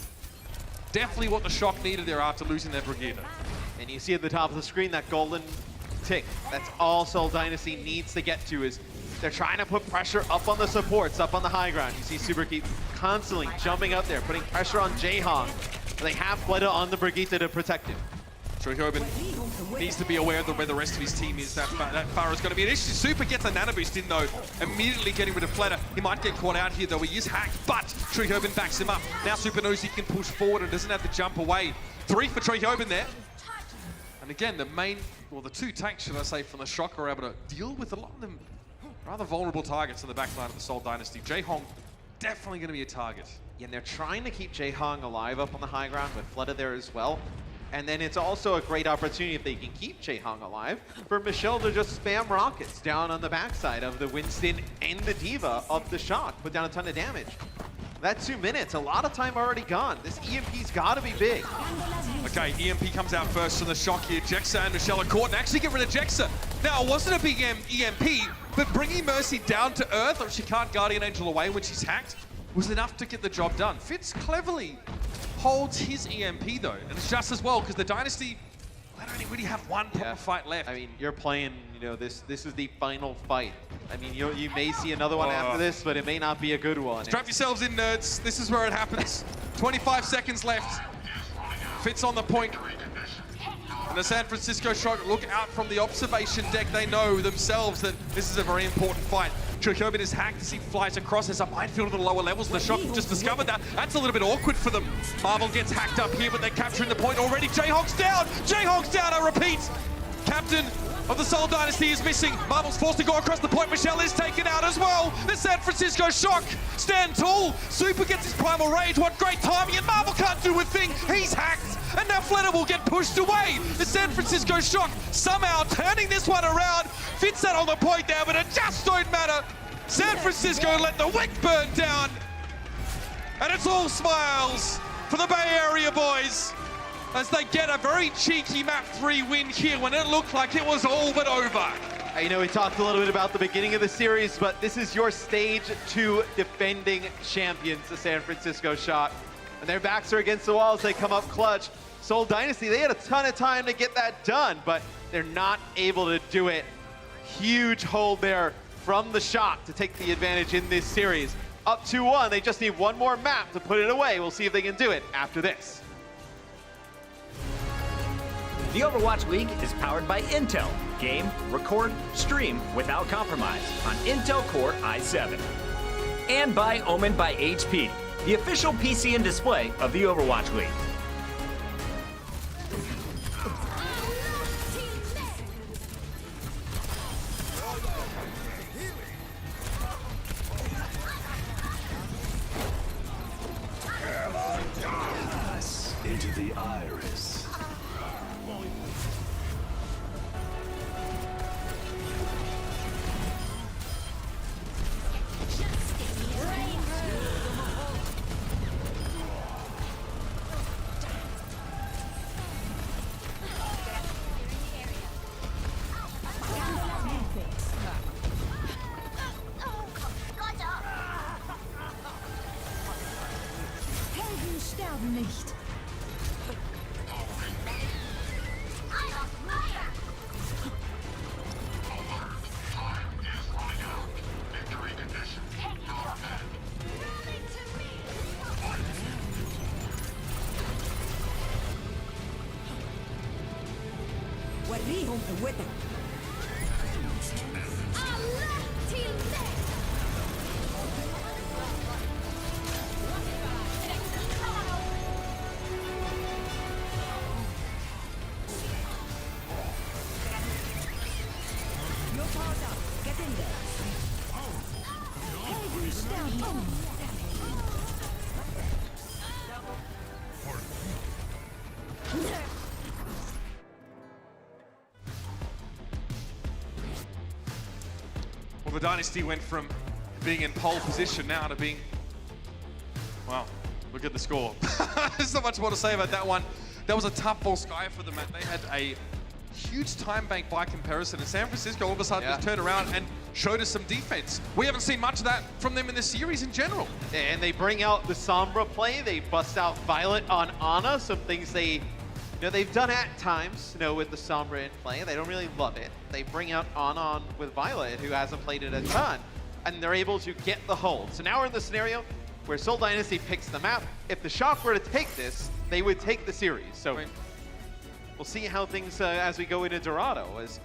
Definitely what the Shock needed there after losing their Brigitte. And you see at the top of the screen that golden tick. That's all Seoul Dynasty needs to get to, is they're trying to put pressure up on the supports, up on the high ground. You see Super keep constantly jumping out there, putting pressure on Jaehong. They have Fleta on the Brigitte to protect him. Choikobin needs to be aware of where the rest of his team is. That Pharah is going to be an issue. Super gets a nano boost in, though, immediately getting rid of Fleta. He might get caught out here, though. He is hacked, but Choikobin backs him up. Now Super knows he can push forward and doesn't have to jump away. 3 for Choikobin there. And again, the two tanks, should I say, from the Shock are able to deal with a lot of them rather vulnerable targets in the backline of the Seoul Dynasty. Jaehong definitely going to be a target. Yeah, and they're trying to keep Jaehong alive up on the high ground with Fleta there as well. And then it's also a great opportunity, if they can keep Jaehong alive, for Michelle to just spam rockets down on the backside of the Winston and the Diva of the Shock, put down a ton of damage. That 2 minutes, a lot of time already gone. This EMP's got to be big. Okay, EMP comes out first from the Shock here. Jexa and Michelle are caught, and actually get rid of Jexa. Now, it wasn't a big EMP, but bringing Mercy down to earth, or she can't Guardian Angel away when she's hacked, was enough to get the job done. Fitz cleverly holds his EMP, though, and it's just as well, because the Dynasty, they don't really have one proper fight left. I mean, you're playing, this is the final fight. I mean, you may see another one after this, but it may not be a good one. Strap yourselves in, nerds. This is where it happens. 25 seconds left. Fitz on the point. And the San Francisco Shock look out from the observation deck. They know themselves that this is a very important fight. Chokobin is hacked as he flies across. There's a minefield at the lower levels. The Shock just discovered that. That's a little bit awkward for them. Marvel gets hacked up here, but they're capturing the point already. Jayhawk's down! Jayhawk's down, I repeat! Captain of the Seoul Dynasty is missing. Marvel's forced to go across the point. Michelle is taken out as well. The San Francisco Shock stand tall. Super gets his primal rage. What great timing, and Marvel can't do a thing. He's hacked, and now Fletter will get pushed away. The San Francisco Shock somehow turning this one around. Fits that on the point there, but it just don't matter. San Francisco let the wick burn down. And it's all smiles for the Bay Area boys, as they get a very cheeky map 3 win here when it looked like it was all but over. You know, we talked a little bit about the beginning of the series, but this is your stage 2 defending champions, the San Francisco Shock. And their backs are against the walls, they come up clutch. Seoul Dynasty, they had a ton of time to get that done, but they're not able to do it. Huge hold there from the Shock to take the advantage in this series. Up 2-1, they just need one more map to put it away. We'll see if they can do it after this. The Overwatch League is powered by Intel. Game, record, stream without compromise on Intel Core i7. And by Omen by HP, the official PC and display of the Overwatch League. Into the iris. Helden sterben nicht. وريهم قوتك. Your power's up. Get in there. Helden sterben. Well, the Dynasty went from being in pole position now to being, well, look at the score. There's not much more to say about that one. That was a tough Volskaya for them, and they had a huge time bank by comparison. And San Francisco all of a sudden just turned around and showed us some defense. We haven't seen much of that from them in this series in general. And they bring out the Sombra play. They bust out Violet on Ana, some things they've done at times, with the Sombra in play. They don't really love it. They bring out Ana with Violet, who hasn't played it a ton, and they're able to get the hold. So now we're in the scenario where Seoul Dynasty picks the map. If the Shock were to take this, they would take the series. So we'll see how things as we go into Dorado. As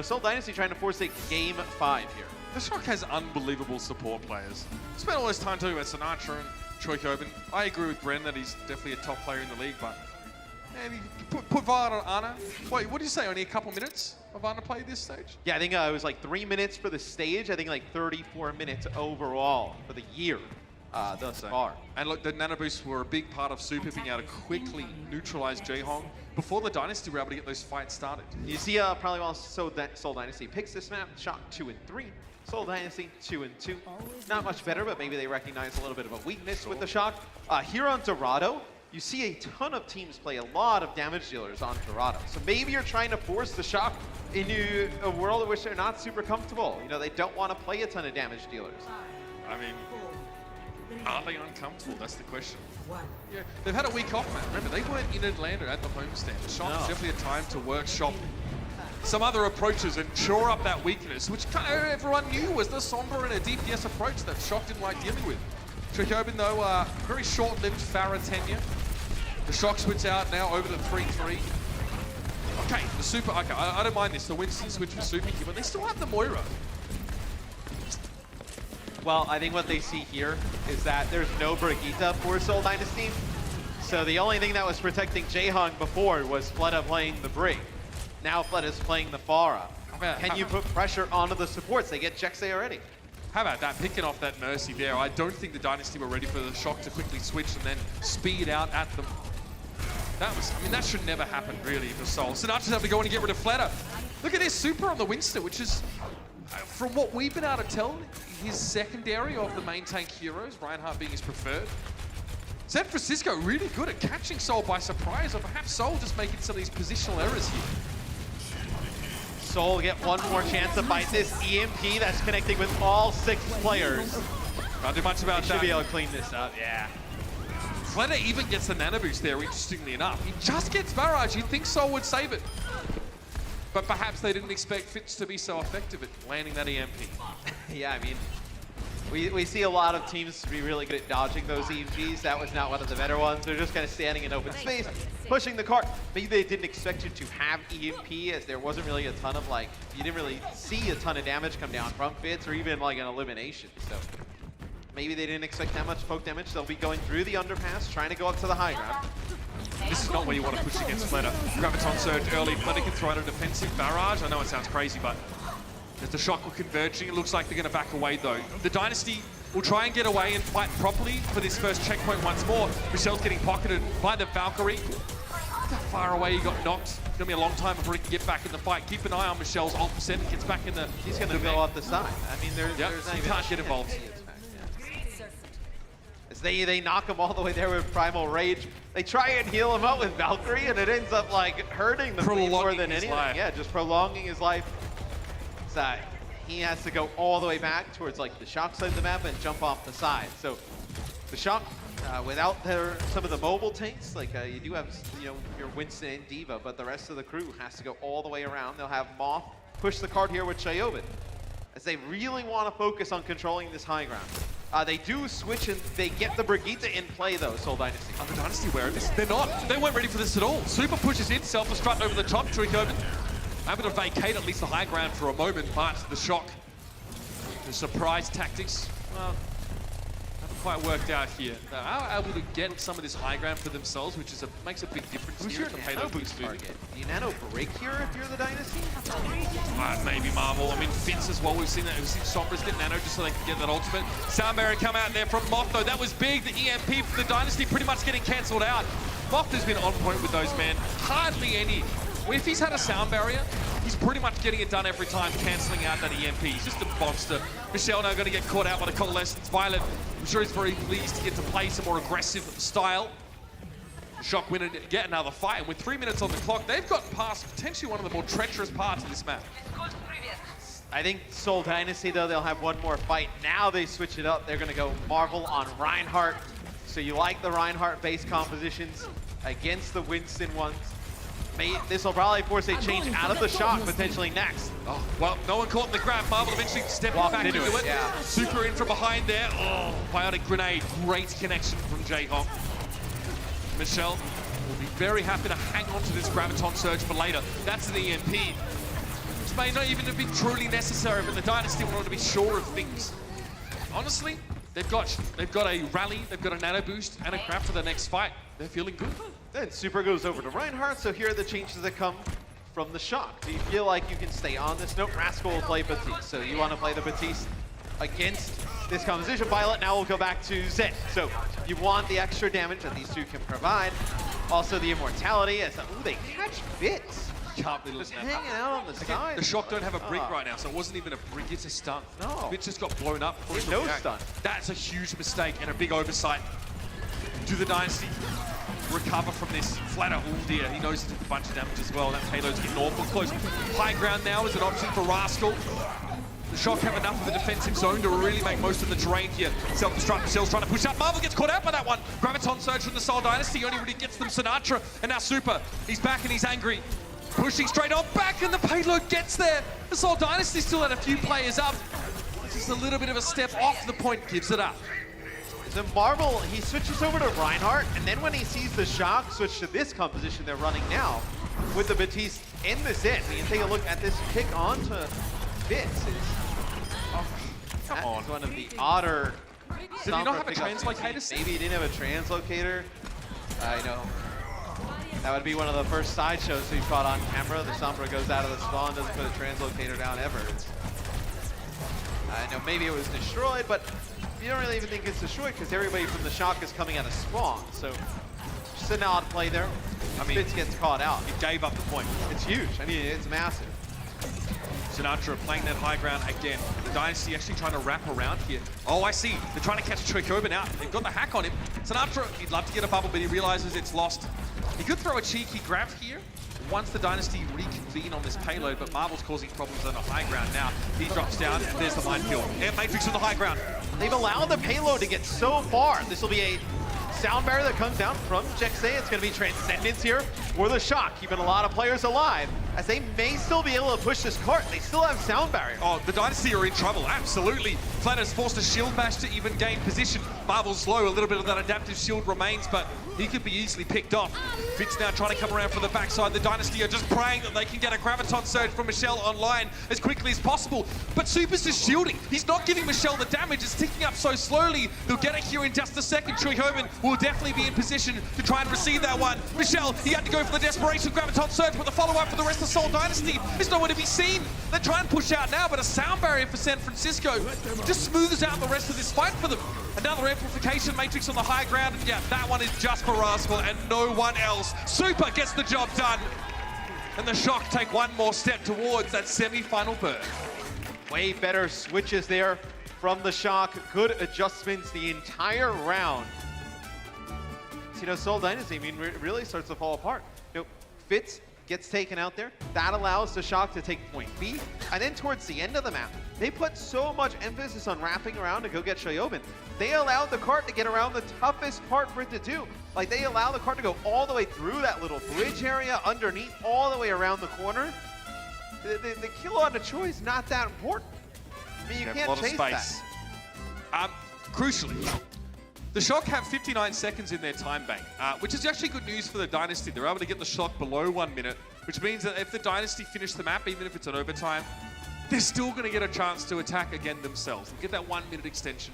Seoul Dynasty trying to force a game 5 here. The Shock has unbelievable support players. Spent all this time talking about Sinatra and Choi Coben. I agree with Bren that he's definitely a top player in the league, but man, put Violet on Ana. Wait, what did you say? Only a couple minutes of Ana play this stage? Yeah, I think it was like 3 minutes for the stage. I think like 34 minutes overall for the year thus far. And look, the nano boosts were a big part of Super being able to quickly neutralize Jayhong before the Dynasty were able to get those fights started. You see probably while Seoul Dynasty picks this map, Shock 2 and 3. Seoul Dynasty 2 and 2. Not much better, but maybe they recognize a little bit of a weakness with the Shock. Here on Dorado, you see a ton of teams play a lot of damage dealers on Dorado. So maybe you're trying to force the Shock into a world in which they're not super comfortable. They don't want to play a ton of damage dealers. I mean, are they uncomfortable? That's the question. Yeah, they've had a week off, man. Remember, they weren't in Atlanta at the homestand. The Shock is definitely a time to workshop some other approaches and shore up that weakness, which kind of everyone knew was the Sombra and a DPS approach that Shock didn't like dealing with. Chokobin, though, very short-lived Farah tenure. The Shock switch out now over the 3-3. The Super, okay, I don't mind this. The Winston switch for Super here, but they still have the Moira. Well, I think what they see here is that there's no Brigitte for Seoul Dynasty. So the only thing that was protecting Jaehong before was Fleta playing the Brig. Now Fleta's playing the Pharah. Can you put pressure onto the supports? They get Jexay already. How about that, picking off that Mercy there? I don't think the Dynasty were ready for the Shock to quickly switch and then speed out at them. That was, I mean, that should never happen really for Seoul. Sinatra's have to go in and get rid of Fleta. Look at this Super on the Winston, which is, from what we've been able to tell, his secondary of the main tank heroes, Reinhardt being his preferred. San Francisco really good at catching Seoul by surprise, or perhaps Seoul just making some of these positional errors here. Seoul get one more chance to bite this EMP that's connecting with all 6 players. Can't do much about that. Should be able to clean this up, yeah. Fleta even gets the nano boost there, interestingly enough. He just gets Barrage. You'd think Seoul would save it. But perhaps they didn't expect Fitz to be so effective at landing that EMP. Yeah, I mean, we see a lot of teams be really good at dodging those EMPs. That was not one of the better ones. They're just kind of standing in open space, pushing the cart. Maybe they didn't expect you to have EMP, as there wasn't really a ton of, like, you didn't really see a ton of damage come down from Fitz or even like an elimination. So maybe they didn't expect that much poke damage. They'll be going through the underpass, trying to go up to the high ground. This is not where you want to push against Fleta. Graviton Surge early. Fleta can throw out a defensive barrage. I know it sounds crazy, but as the Shock were converging, it looks like they're going to back away though. The Dynasty will try and get away and fight properly for this first checkpoint once more. Michelle's getting pocketed by the Valkyrie. Look how far away he got knocked. It's going to be a long time before he can get back in the fight. Keep an eye on Michelle's ult percent. He gets back in the... He's going to go off the side. I mean, there's not he even can't get involved. As they knock him all the way there with Primal Rage. They try and heal him up with Valkyrie, and it ends up like hurting the Fleet more than anything. Yeah, just prolonging his life. So he has to go all the way back towards like the Shock side of the map and jump off the side. So the Shock, without some of the mobile tanks, like you do have, you know, your Winston and Diva, but the rest of the crew has to go all the way around. They'll have Moth push the card here with Chayoven, as they really want to focus on controlling this high ground. They do switch and they get the Brigitte in play though, Seoul Dynasty. Are the Dynasty aware of this? They're not. They weren't ready for this at all. Super pushes in, self-destruct over the top, Trichoven able to vacate at least the high ground for a moment, but the Shock, the surprise tactics, well, haven't quite worked out here. They're able to get some of this high ground for themselves, which is makes a big difference. Who's here your to nano boost target? Do you nano break here if you're the Dynasty? Maybe Marvel. I mean, Fitz as well. We've seen that. We've seen Sombras get nano just so they can get that ultimate. Sound Barrier come out there from Moth, though. That was big. The EMP for the Dynasty pretty much getting cancelled out. Moth has been on point with those, man. Hardly any. If he's had a Sound Barrier, he's pretty much getting it done every time, cancelling out that EMP. He's just a monster. Michelle now going to get caught out by the Coalescence. Violet, I'm sure he's very pleased to get to play some more aggressive style. Shock win and get another fight. And with 3 minutes on the clock, they've got past potentially one of the more treacherous parts of this map. I think Seoul Dynasty, though, they'll have one more fight. Now they switch it up. They're going to go Marvel on Reinhardt. So you like the Reinhardt base compositions against the Winston ones. This will probably force a change out of the Shock potentially next. Oh, well, no one caught in the grab. Marvel eventually stepping back into it. Yeah. Super in from behind there. Oh, biotic grenade. Great connection from Jaehong. Michelle will be very happy to hang on to this Graviton Surge for later. That's an EMP, which may not even have been truly necessary, but the Dynasty wanted to be sure of things. Honestly, they've got a rally, they've got a nano boost, and a grab for the next fight. They're feeling good. Then Super goes over to Reinhardt, so here are the changes that come from the Shock. Do you feel like you can stay on this note? Rascal will play Batiste, so you want to play the Batiste against this composition. Violet now will go back to Zed. So you want the extra damage that these two can provide. Also the immortality, as ooh, they catch Fitz. Can't be Just losing hanging out on the side. The Shock don't have a Brig right now, so it wasn't even a Brig, it's a stun. No. Fitz just got blown up. No stun. That's a huge mistake and a big oversight. Do the Dynasty recover from this? Flatter, oh dear, he knows he took a bunch of damage as well. That payload's getting awful close. High ground now is an option for Rascal. The Shock have enough of a defensive zone to really make most of the terrain here. Self-destruct, Michelle's trying to push up. Marvel gets caught out by that one. Graviton Surge from the Seoul Dynasty only really gets them Sinatra. And now Super, he's back and he's angry. Pushing straight on back and the payload gets there. The Seoul Dynasty still had a few players up. Just a little bit of a step off the point, gives it up. So Marvel, he switches over to Reinhardt, and then when he sees the Shock switch to this composition they're running now, with the Batiste in the Zin, we can take a look at this pick onto Fitz. Come on. One of the odder. Did he not have a translocator? Maybe he didn't have a translocator. I know. That would be one of the first sideshows we caught on camera. The Sombra goes out of the spawn, doesn't put a translocator down ever. I know maybe it was destroyed, but you don't really even think it's destroyed because everybody from the Shock is coming out of spawn. So just an odd play there. I mean, Fitz gets caught out. He gave up the point. It's huge. I mean, it's massive. Sinatra playing that high ground again. The Dynasty actually trying to wrap around here. Oh, I see. They're trying to catch Chocoban out. They've got the hack on him. Sinatra, he'd love to get a bubble, but he realizes it's lost. He could throw a cheeky grab here once the Dynasty reconvene on this payload, but Marvel's causing problems on the high ground now. He drops down, and there's the minefield. Air Matrix on the high ground. They've allowed the payload to get so far. This will be a sound barrier that comes down from Jexay. It's going to be Transcendence here for the Shock, keeping a lot of players alive, as they may still be able to push this cart. They still have sound barrier. Oh, the Dynasty are in trouble, absolutely. Flatter's forced a shield bash to even gain position. Marvel's low, a little bit of that adaptive shield remains, but he could be easily picked off. Fitz now trying to come around from the backside. The Dynasty are just praying that they can get a Graviton Surge from Michelle online as quickly as possible. But Super's just shielding. He's not giving Michelle the damage. It's ticking up so slowly. They'll get it here in just a second. Chocoban will definitely be in position to try and receive that one. Michelle, he had to go for the desperation Graviton Surge, but the follow-up for the rest of Seoul Dynasty is nowhere to be seen. They try and push out now, but a sound barrier for San Francisco just smooths out the rest of this fight for them. Another amplification matrix on the high ground. And yeah, that one is just for Rascal and no one else. Super gets the job done. And the Shock take one more step towards that semi-final berth. Way better switches there from the Shock. Good adjustments the entire round. So, you know, Seoul Dynasty, I mean, really starts to fall apart. You know, Fitz gets taken out there. That allows the Shock to take point B. And then towards the end of the map, they put so much emphasis on wrapping around to go get Chocoban. They allowed the cart to get around the toughest part for it to do. Like, they allow the cart to go all the way through that little bridge area underneath, all the way around the corner. The kill on the choice, not that important. I mean, you can't chase that. Crucially, the Shock have 59 seconds in their time bank, which is actually good news for the Dynasty. They're able to get the Shock below 1 minute, which means that if the Dynasty finish the map, even if it's an overtime, they're still going to get a chance to attack again themselves and get that 1 minute extension.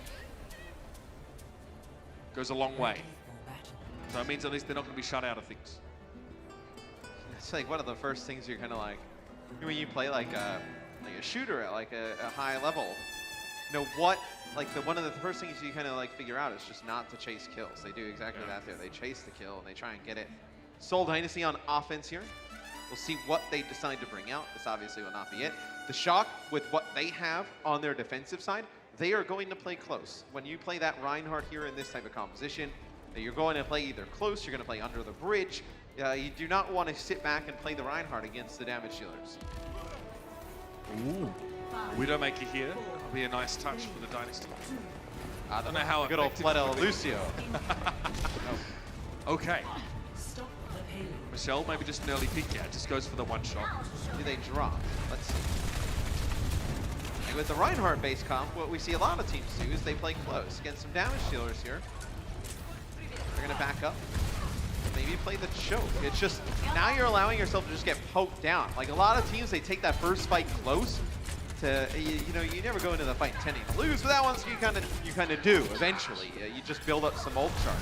Goes a long way. So it means at least they're not going to be shut out of things. It's like one of the first things you're kind of like, when you play like a shooter at like a high level, you know what, like one of the first things you kind of like figure out is just not to chase kills. They do exactly that there. They chase the kill and they try and get it. Seoul Dynasty on offense here. We'll see what they decide to bring out. This obviously will not be it. The Shock, with what they have on their defensive side, they are going to play close. When you play that Reinhardt here in this type of composition, you're going to play either close, you're going to play under the bridge. You do not want to sit back and play the Reinhardt against the damage dealers. Ooh. Widowmaker here. That'll be a nice touch for the Dynasty. I don't know how good old Fleta Lucio. Okay. Michelle, maybe just an early pick. Yeah, just goes for the one shot. Do they drop? Let's see. And with the Reinhardt base comp, what we see a lot of teams do is they play close against some damage dealers here. They're going to back up. Maybe play the choke. It's just, now you're allowing yourself to just get poked down. Like a lot of teams, they take that first fight close to, you know, you never go into the fight intending to lose, but that one you kind of do eventually. You just build up some ult charge.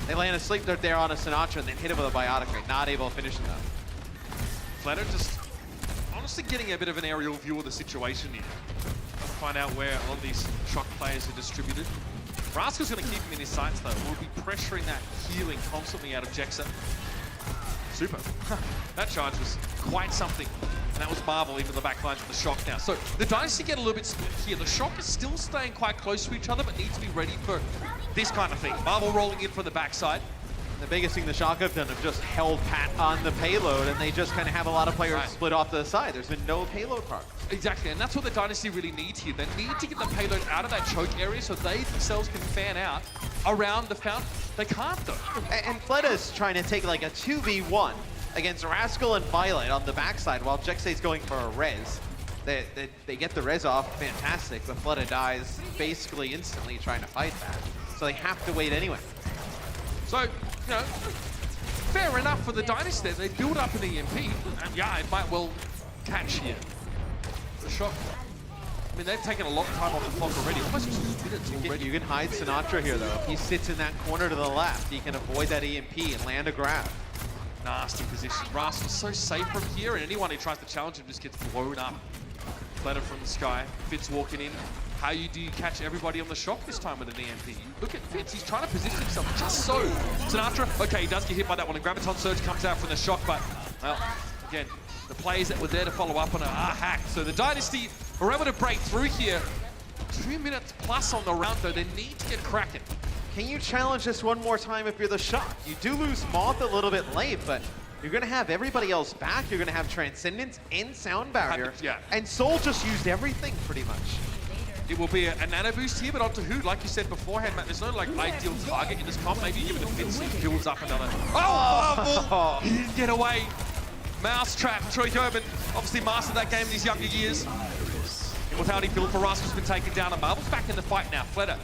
They land a sleep dart there on a Sinatra and then hit him with a biotic ray, not able to finish him though. Flatter just honestly getting a bit of an aerial view of the situation here. Let's find out where a lot of these Shock players are distributed. Rascal's going to keep him in his sights though. We'll be pressuring that healing constantly out of Jexa. Super. That charge was quite something. And that was Marvel into the back lines of the Shock now. So the Dynasty get a little bit split here. The Shock is still staying quite close to each other, but needs to be ready for this kind of thing. Marvel rolling in from the backside. The biggest thing the Shock have done is just held pat on the payload, and they just kind of have a lot of players split off to the side. There's been no payload part. Exactly, and that's what the Dynasty really need here. They need to get the payload out of that choke area so they themselves can fan out around the fountain. They can't though. And Fleta's trying to take like a 2v1 against Rascal and Violet on the backside while Jexay's going for a res. They get the res off, fantastic, but Fleta dies basically instantly trying to fight that. so they have to wait anyway. So, you know, fair enough for the Dynasty. They build up an EMP, and yeah, it might well catch here. The shock. I mean, they've taken a lot of time off the clock already. Almost 2 minutes already. You can hide Sinatra here, though. If he sits in that corner to the left, he can avoid that EMP and land a grab. Nasty position. Rascal's so safe from here, and anyone who tries to challenge him just gets blown up. Flatter from the sky. Fitz walking in. How do you catch everybody on the shock this time with an EMP? Look at Fitz, he's trying to position himself just so. Sinatra, okay, he does get hit by that one, and Graviton Surge comes out from the shock, but, well, again, the players that were there to follow up on it are hacked. So the Dynasty are able to break through here. 2 minutes plus on the round, though. They need to get cracking. Can you challenge this one more time if you're the Shock? You do lose Moth a little bit late, but you're going to have everybody else back. You're going to have Transcendence and Sound Barrier. Yeah. And Seoul just used everything pretty much. It will be a nano boost here, but onto who? Like you said beforehand, Matt, there's no like ideal target in this comp. Maybe you give it a Fitz, he builds up another. Oh, he didn't get away. Mousetrap. Troy Coburn obviously mastered that game in his younger years. Immortality build for Rascal's been taken down, and Marvel's back in the fight now. Fletter,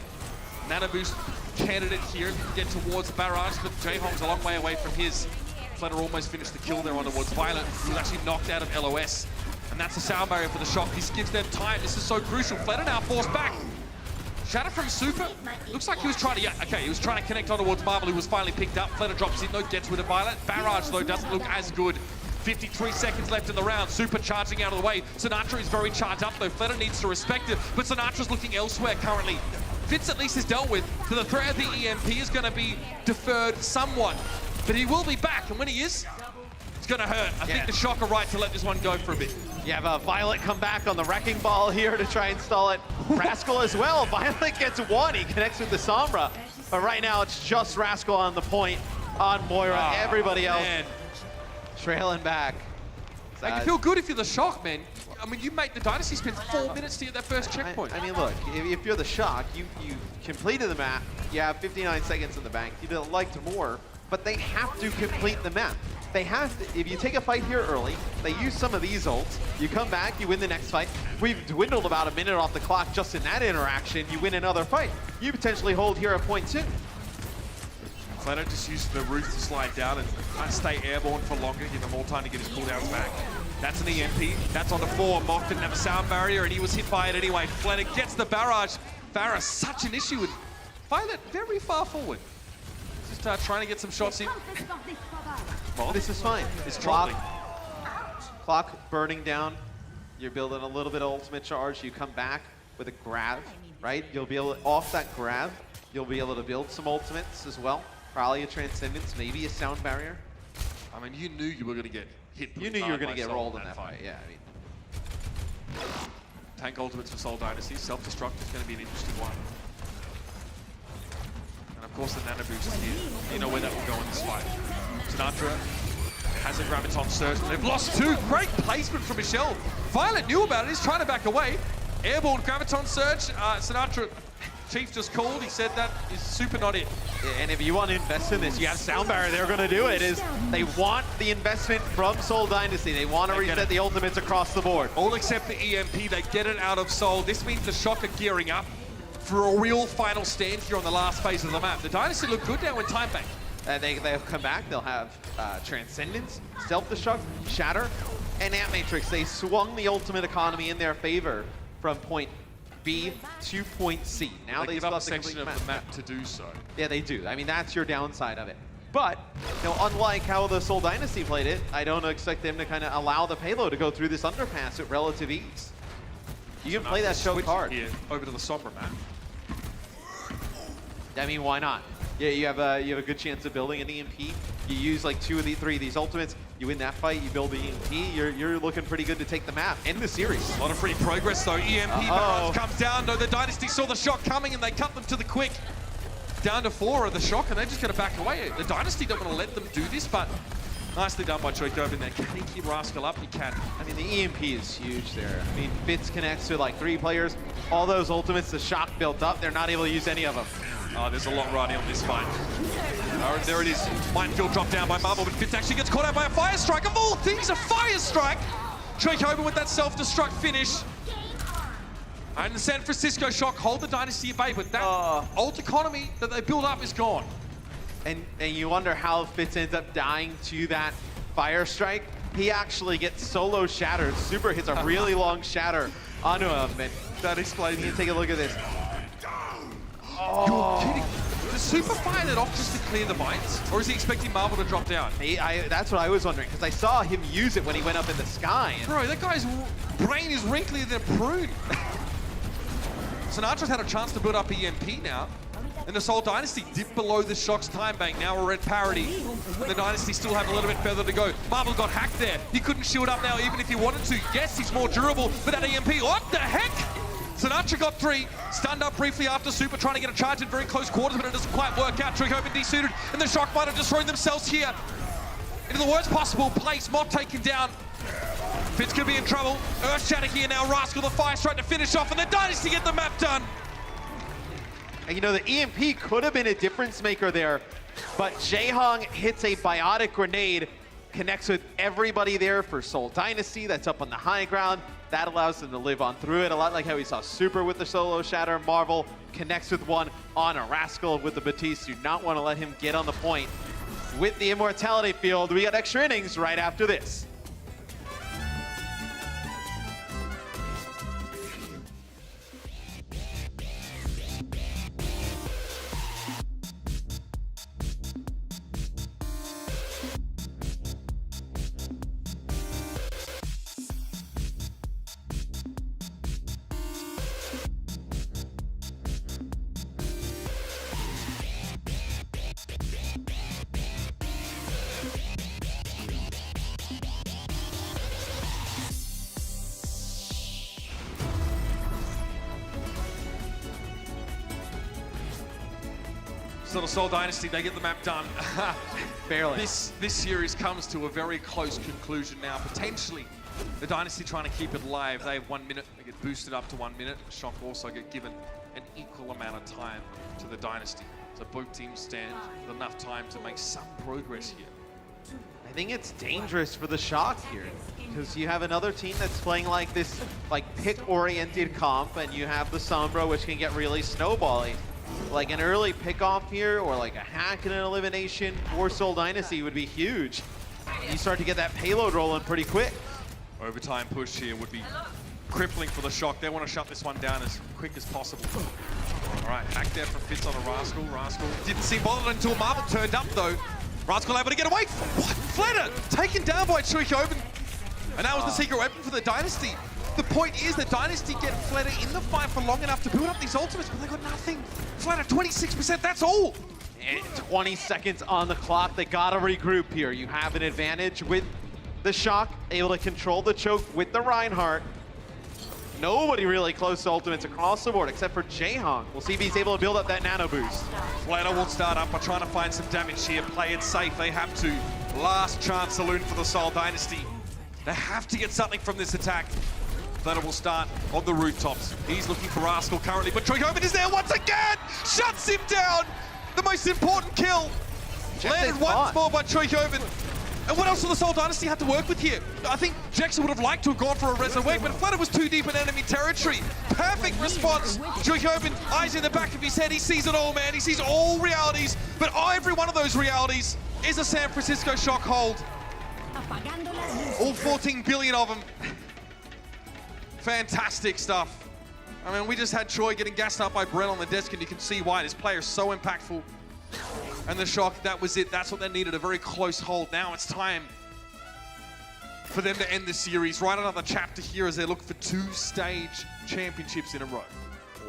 nano boost candidate here if you can get towards the barrage, but J-Hong's a long way away from his. Fletter almost finished the kill there on towards Violet, who was actually knocked out of LOS. And that's a sound barrier for the Shock. This gives them time. This is so crucial. Fletter now forced back. Shatter from Super. Looks like he was trying to, yeah, okay, he was trying to connect on towards Marvel, who was finally picked up. Fletter drops in, no gets with a Violet. Barrage, though, doesn't look as good. 53 seconds left in the round. Super charging out of the way. Sinatra is very charged up, though. Fletter needs to respect it, but Sinatra's looking elsewhere currently. Fitz at least is dealt with, so the threat of the EMP is going to be deferred somewhat. But he will be back, and when he is, it's going to hurt. I think the Shock are right to let this one go for a bit. You have Violet come back on the Wrecking Ball here to try and stall it. Rascal as well. Violet gets one. He connects with the Sombra. But right now, it's just Rascal on the point on Moira. Everybody else trailing back. Like, you feel good if you're the Shock, man. I mean, you make the Dynasty spend 4 minutes to get that first checkpoint. I mean, look, if you're the Shock, you completed the map. You have 59 seconds in the bank. You'd have liked more, but they have to complete the map. They have to, if you take a fight here early, they use some of these ults, you come back, you win the next fight. We've dwindled about a minute off the clock just in that interaction. You win another fight. You potentially hold here at point 2. Fletter just used the roof to slide down and stay airborne for longer, give him more time to get his cooldowns back. That's an EMP. That's on the 4. Moth didn't have a sound barrier, and he was hit by it anyway. Fletter gets the barrage. Farah, such an issue with Violet very far forward. Just trying to get some shots in. Well, this is fine. It's clock burning down. You're building a little bit of ultimate charge. You come back with a grab, right? You'll be able to, off that grab, you'll be able to build some ultimates as well. Probably a Transcendence, maybe a sound barrier. I mean, you knew you were going to get hit. You knew you were going to get rolled in that fight. Yeah, I mean. Tank ultimates for Seoul Dynasty. Self-destruct is going to be an interesting one. And of course, the nano boost is here. You know where that will go in this fight. Sinatra has a Graviton Surge. They've lost 2. Great placement from Michelle. Violet knew about it. He's trying to back away. Airborne Graviton Surge. Sinatra, Chief just called. He said that is super not it. Yeah, and if you want to invest in this, you have Sound Barrier. They're going to do it. They want the investment from Seoul Dynasty. They want to reset the ultimates across the board. All except the EMP. They get it out of Seoul. This means the Shock are gearing up for a real final stand here on the last phase of the map. The Dynasty look good now in time bank. They'll come back. They'll have Transcendence, Self-Destruct, Shatter, and Ant Matrix. They swung the ultimate economy in their favor from point B to point C. Now they give up a section of the map to do so. Yeah, they do. I mean, that's your downside of it. But, you know, unlike how the Seoul Dynasty played it, I don't expect them to kind of allow the payload to go through this underpass at relative ease. You can play that choke hard. Here, over to the Sombra map. I mean, why not? Yeah, you have a good chance of building an EMP. You use like 2 of the 3 of these ultimates. You win that fight. You build the EMP. You're looking pretty good to take the map and the series. A lot of free progress though. EMP barrage comes down. No, the Dynasty saw the Shock coming and they cut them to the quick. Down to 4 of the Shock, and they're just going to back away. The Dynasty don't want to let them do this, but nicely done by Troy Coburn there. Can he keep Rascal up? He can. I mean, the EMP is huge there. I mean, Fitz connects to like 3 players. All those ultimates the Shock built up, they're not able to use any of them. Oh, there's a long riding on this fight. There it is. Minefield dropped down by Marvel, but Fitz actually gets caught out by a Fire Strike. Of all things, a Fire Strike! Troy Coburn with that self-destruct finish. And the San Francisco Shock hold the Dynasty at bay, but that ult economy that they build up is gone. And you wonder how Fitz ends up dying to that fire strike. He actually gets solo shattered. Super hits a really long shatter onto him, and That explains you it. can take a look at this. You're kidding. Does Super fire it off just to clear the bites? Or is he expecting Marvel to drop down? That's what I was wondering, because I saw him use it when he went up in the sky. And Bro, that guy's brain is wrinklier than a prune. Sinatra's had a chance to build up EMP now. And the Seoul Dynasty dipped below the Shock's time bank. Now we're at parity. And the Dynasty still have a little bit further to go. Marvel got hacked there. He couldn't shield up now even if he wanted to. Yes, he's more durable, but that EMP, what the heck? Sinatra got 3, stunned up briefly after Super, trying to get a charge in very close quarters, but it doesn't quite work out. Trickhoven desuited, and the Shock might have just thrown themselves here into the worst possible place. Mott taken down. Fitz could be in trouble. Earthshatter here now. Rascal, the fire strike to finish off, and the Dynasty get the map done. And you know, the EMP could have been a difference maker there, but Jaehong hits a biotic grenade, connects with everybody there for Seoul Dynasty. That's up on the high ground. That allows them to live on through it. A lot like how we saw Super with the solo shatter. Marvel connects with one on a Rascal with the Batiste. Do not want to let him get on the point. With the Immortality Field, we got extra innings right after this. So the Seoul Dynasty, they get the map done. Barely. This series comes to a very close conclusion now. Potentially, the Dynasty trying to keep it alive. They have 1 minute. They get boosted up to 1 minute. The Shock also get given an equal amount of time to the Dynasty. So both teams stand with enough time to make some progress here. I think it's dangerous for the Shock here, because you have another team that's playing like this, like pick-oriented comp, and you have the Sombra, which can get really snowbally. Like an early pick-off here, or like a hack and an elimination for Seoul Dynasty would be huge. You start to get that payload rolling pretty quick. Overtime push here would be crippling for the Shock. They want to shut this one down as quick as possible. All right, hack there from Fitz on a Rascal. Rascal didn't seem bothered until Marvel turned up though. Rascal able to get away. What? Flatter taken down by Trickhoven. And that was the secret weapon for the Dynasty. The point is the Dynasty get Flatter in the fight for long enough to build up these ultimates, but they got nothing. Flatter 26%, that's all. And 20 seconds on the clock. They gotta regroup here. You have an advantage with the Shock, able to control the choke with the Reinhardt. Nobody really close to ultimates across the board except for Jaehong. We'll see if he's able to build up that nano boost. Flatter will start up by trying to find some damage here. Play it safe, they have to. Last chance saloon for the Seoul Dynasty. They have to get something from this attack. Flatter will start on the rooftops. He's looking for Rascal currently, but Trickhoven is there once again! Shuts him down! The most important kill! Landed once more by Trickhoven. And what else will the Seoul Dynasty have to work with here? I think Jackson would have liked to have gone for a resurrect, but Flatter was too deep in enemy territory. Perfect response. Trickhoven, eyes in the back of his head. He sees it all, man. He sees all realities, but every one of those realities is a San Francisco Shock hold. All 14 billion of them. Fantastic stuff. I mean, we just had Troy getting gassed up by Brent on the desk, and you can see why. This player is so impactful. And the Shock, that was it. That's what they needed, a very close hold. Now it's time for them to end the series. Write another chapter here as they look for 2-stage championships in a row.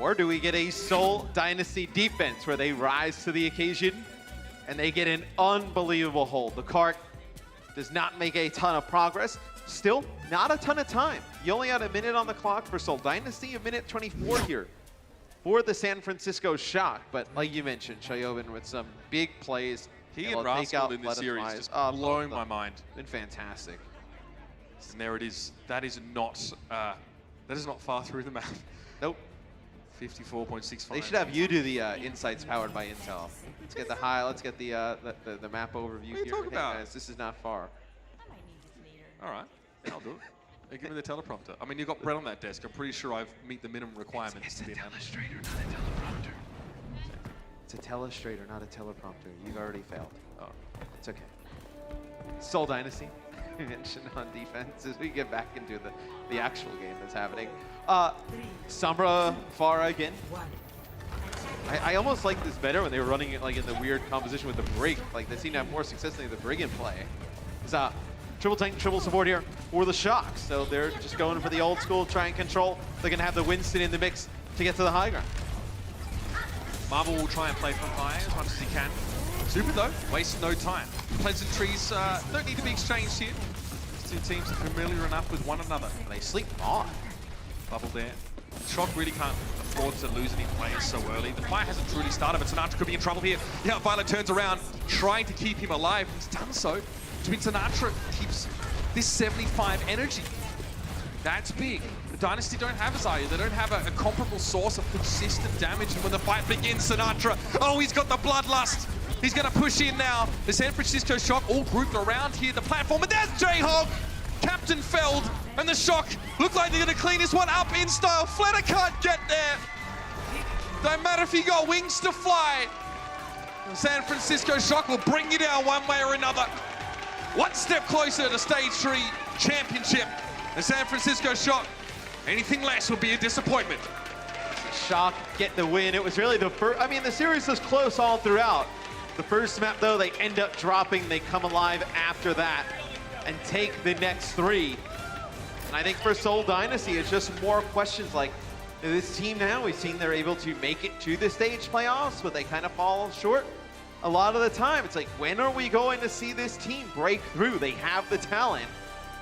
Or do we get a Seoul Dynasty defense where they rise to the occasion and they get an unbelievable hold? The cart does not make a ton of progress. Still, not a ton of time. You only had a minute on the clock for Seoul Dynasty, a minute 24 here for the San Francisco Shock. But like you mentioned, Trickhoven with some big plays. He and Rascal in this series just blowing my mind. Been fantastic. And there it is. That is not far through the map. Nope. 54.65. They should have you do the insights powered by Intel. Let's get the map overview here. What are you talking about? Guys, this is not far. All right, I'll do it. Give me the teleprompter. I mean, you've got Brett on that desk. I'm pretty sure I meet the minimum requirements to be an analyst. It's a telestrator, not a teleprompter. You've already failed. Oh. It's okay. Seoul Dynasty, we mentioned on defense as we get back into the actual game that's happening. Sombra, Pharah again. I almost like this better when they were running it like in the weird composition with the Brig. Like they seem to have more success than the Brig in play. It's triple tank, triple support here for the Shock. So they're just going for the old school, try and control. They're gonna have the Winston in the mix to get to the high ground. Marvel will try and play from high as much as he can. Super though, wastes no time. Pleasantries don't need to be exchanged here. These two teams are familiar enough with one another. They sleep on. Bubble there. Shock really can't afford to lose any players so early. The fight hasn't truly started, but Sinatra could be in trouble here. Yeah, Violet turns around, trying to keep him alive. He's done so. Which means Sinatra keeps this 75 energy. That's big. The Dynasty don't have Azaya. They don't have a comparable source of consistent damage. And when the fight begins, Sinatra, oh, he's got the bloodlust. He's going to push in now. The San Francisco Shock all grouped around here, the platform. And there's Jayhawk, Captain Feld, and the Shock look like they're going to clean this one up in style. Fletter can't get there. Don't matter if you got wings to fly. The San Francisco Shock will bring you down one way or another. One step closer to Stage 3 Championship. The San Francisco Shock, anything less would be a disappointment. Shock get the win. It was really the first, I mean, the series was close all throughout. The first map, though, they end up dropping. They come alive after that and take the next 3. And I think for Seoul Dynasty, it's just more questions like, this team now, we've seen they're able to make it to the stage playoffs, but they kind of fall short. A lot of the time, it's like, when are we going to see this team break through? They have the talent.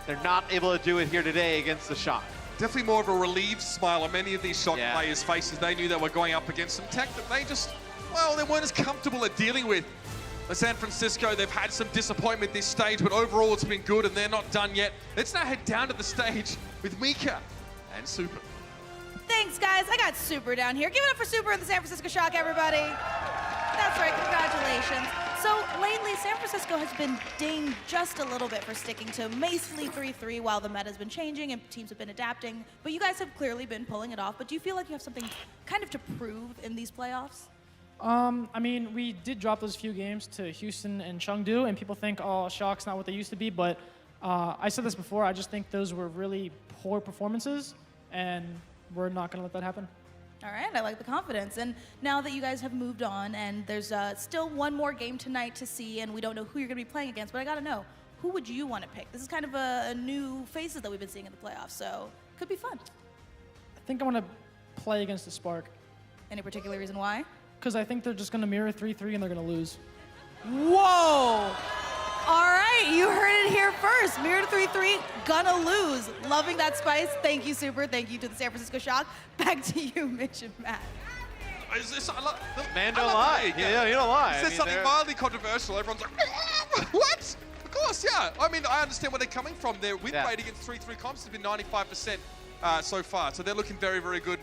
They're not able to do it here today against the Shock. Definitely more of a relieved smile on many of these Shock players' faces. They knew they were going up against some tech that they just, well, they weren't as comfortable at dealing with. The San Francisco, they've had some disappointment this stage, but overall it's been good and they're not done yet. Let's now head down to the stage with Mika and Super. Thanks, guys. I got Super down here. Give it up for Super and the San Francisco Shock, everybody. That's right, congratulations. So lately, San Francisco has been dinged just a little bit for sticking to mostly 3-3 while the meta's been changing and teams have been adapting. But you guys have clearly been pulling it off. But do you feel like you have something kind of to prove in these playoffs? I mean, we did drop those few games to Houston and Chengdu, and people think, oh, Shock's not what they used to be. But I said this before, I just think those were really poor performances, and we're not going to let that happen. All right, I like the confidence. And now that you guys have moved on, and there's still one more game tonight to see, and we don't know who you're going to be playing against, but I got to know, who would you want to pick? This is kind of a new faces that we've been seeing in the playoffs, so could be fun. I think I want to play against the Spark. Any particular reason why? Because I think they're just going to mirror 3-3 and they're going to lose. Whoa! All right, you heard it here first. Mirror 3-3, gonna lose. Loving that spice. Thank you, Super. Thank you to the San Francisco Shock. Back to you, Mitch and Matt. Man don't lie. Yeah, you don't lie. He says something mildly controversial. Everyone's like, what? Of course, yeah. I mean, I understand where they're coming from. Their win rate against 3-3 comps has been 95% so far. So they're looking very, very good.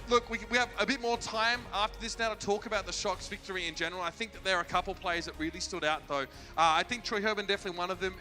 Look, we have a bit more time after this now to talk about the Shock's victory in general. I think that there are a couple players that really stood out, though. I think Troy Herman definitely one of them,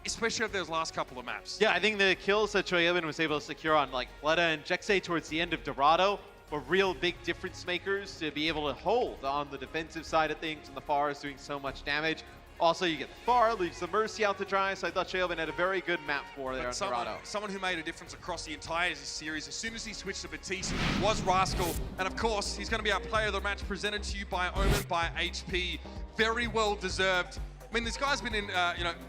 especially over those last couple of maps. Yeah, I think the kills that Troy Herman was able to secure on like Fleta and Jexay towards the end of Dorado were real big difference makers to be able to hold on the defensive side of things, and the Pharah is doing so much damage. Also, you get the Pharah, leaves the Mercy out to dry, so I thought Sheoban had a very good map for there in Dorado. Someone who made a difference across the entire series, as soon as he switched to Batiste, was Rascal. And of course, he's going to be our player of the match, presented to you by Omen, by HP. Very well deserved. I mean, this guy's been in,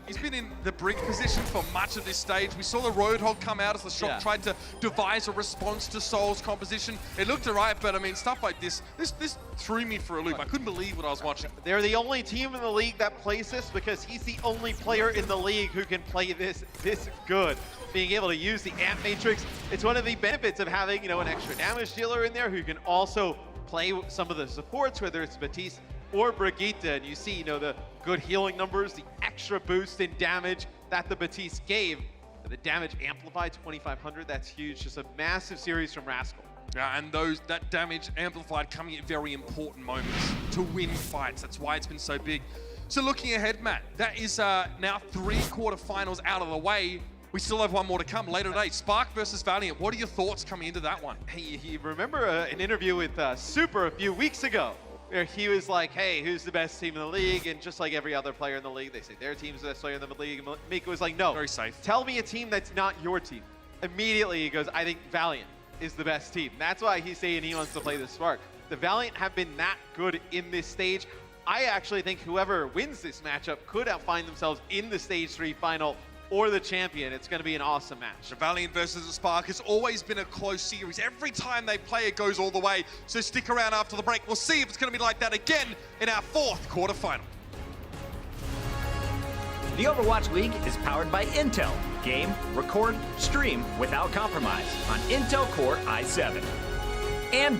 he's been in the Brig position for much of this stage. We saw the Roadhog come out as the Shock tried to devise a response to Seoul's composition. It looked alright, but I mean, stuff like this threw me for a loop. I couldn't believe what I was watching. They're the only team in the league that plays this because he's the only player in the league who can play this good. Being able to use the Amp Matrix, it's one of the benefits of having, an extra damage dealer in there who can also play some of the supports, whether it's Batiste or Brigitte, and you see, the good healing numbers, the extra boost in damage that the Batiste gave. The damage amplified 2,500, that's huge. Just a massive series from Rascal. Yeah, and that damage amplified coming at very important moments to win fights. That's why it's been so big. So looking ahead, Matt, that is now 3 quarterfinals out of the way. We still have one more to come later today. Spark versus Valiant. What are your thoughts coming into that one? Hey, you remember an interview with Super a few weeks ago where he was like, hey, who's the best team in the league? And just like every other player in the league, they say their team's the best player in the league. And Mika was like, no. Very safe. Tell me a team that's not your team. Immediately he goes, I think Valiant is the best team. That's why he's saying he wants to play the Spark. The Valiant have been that good in this stage. I actually think whoever wins this matchup could find themselves in the Stage 3 final or the champion. It's going to be an awesome match. The Valiant versus the Spark has always been a close series. Every time they play, it goes all the way. So stick around after the break. We'll see if it's going to be like that again in our 4th quarterfinal. The Overwatch League is powered by Intel. Game, record, stream without compromise on Intel Core i7. And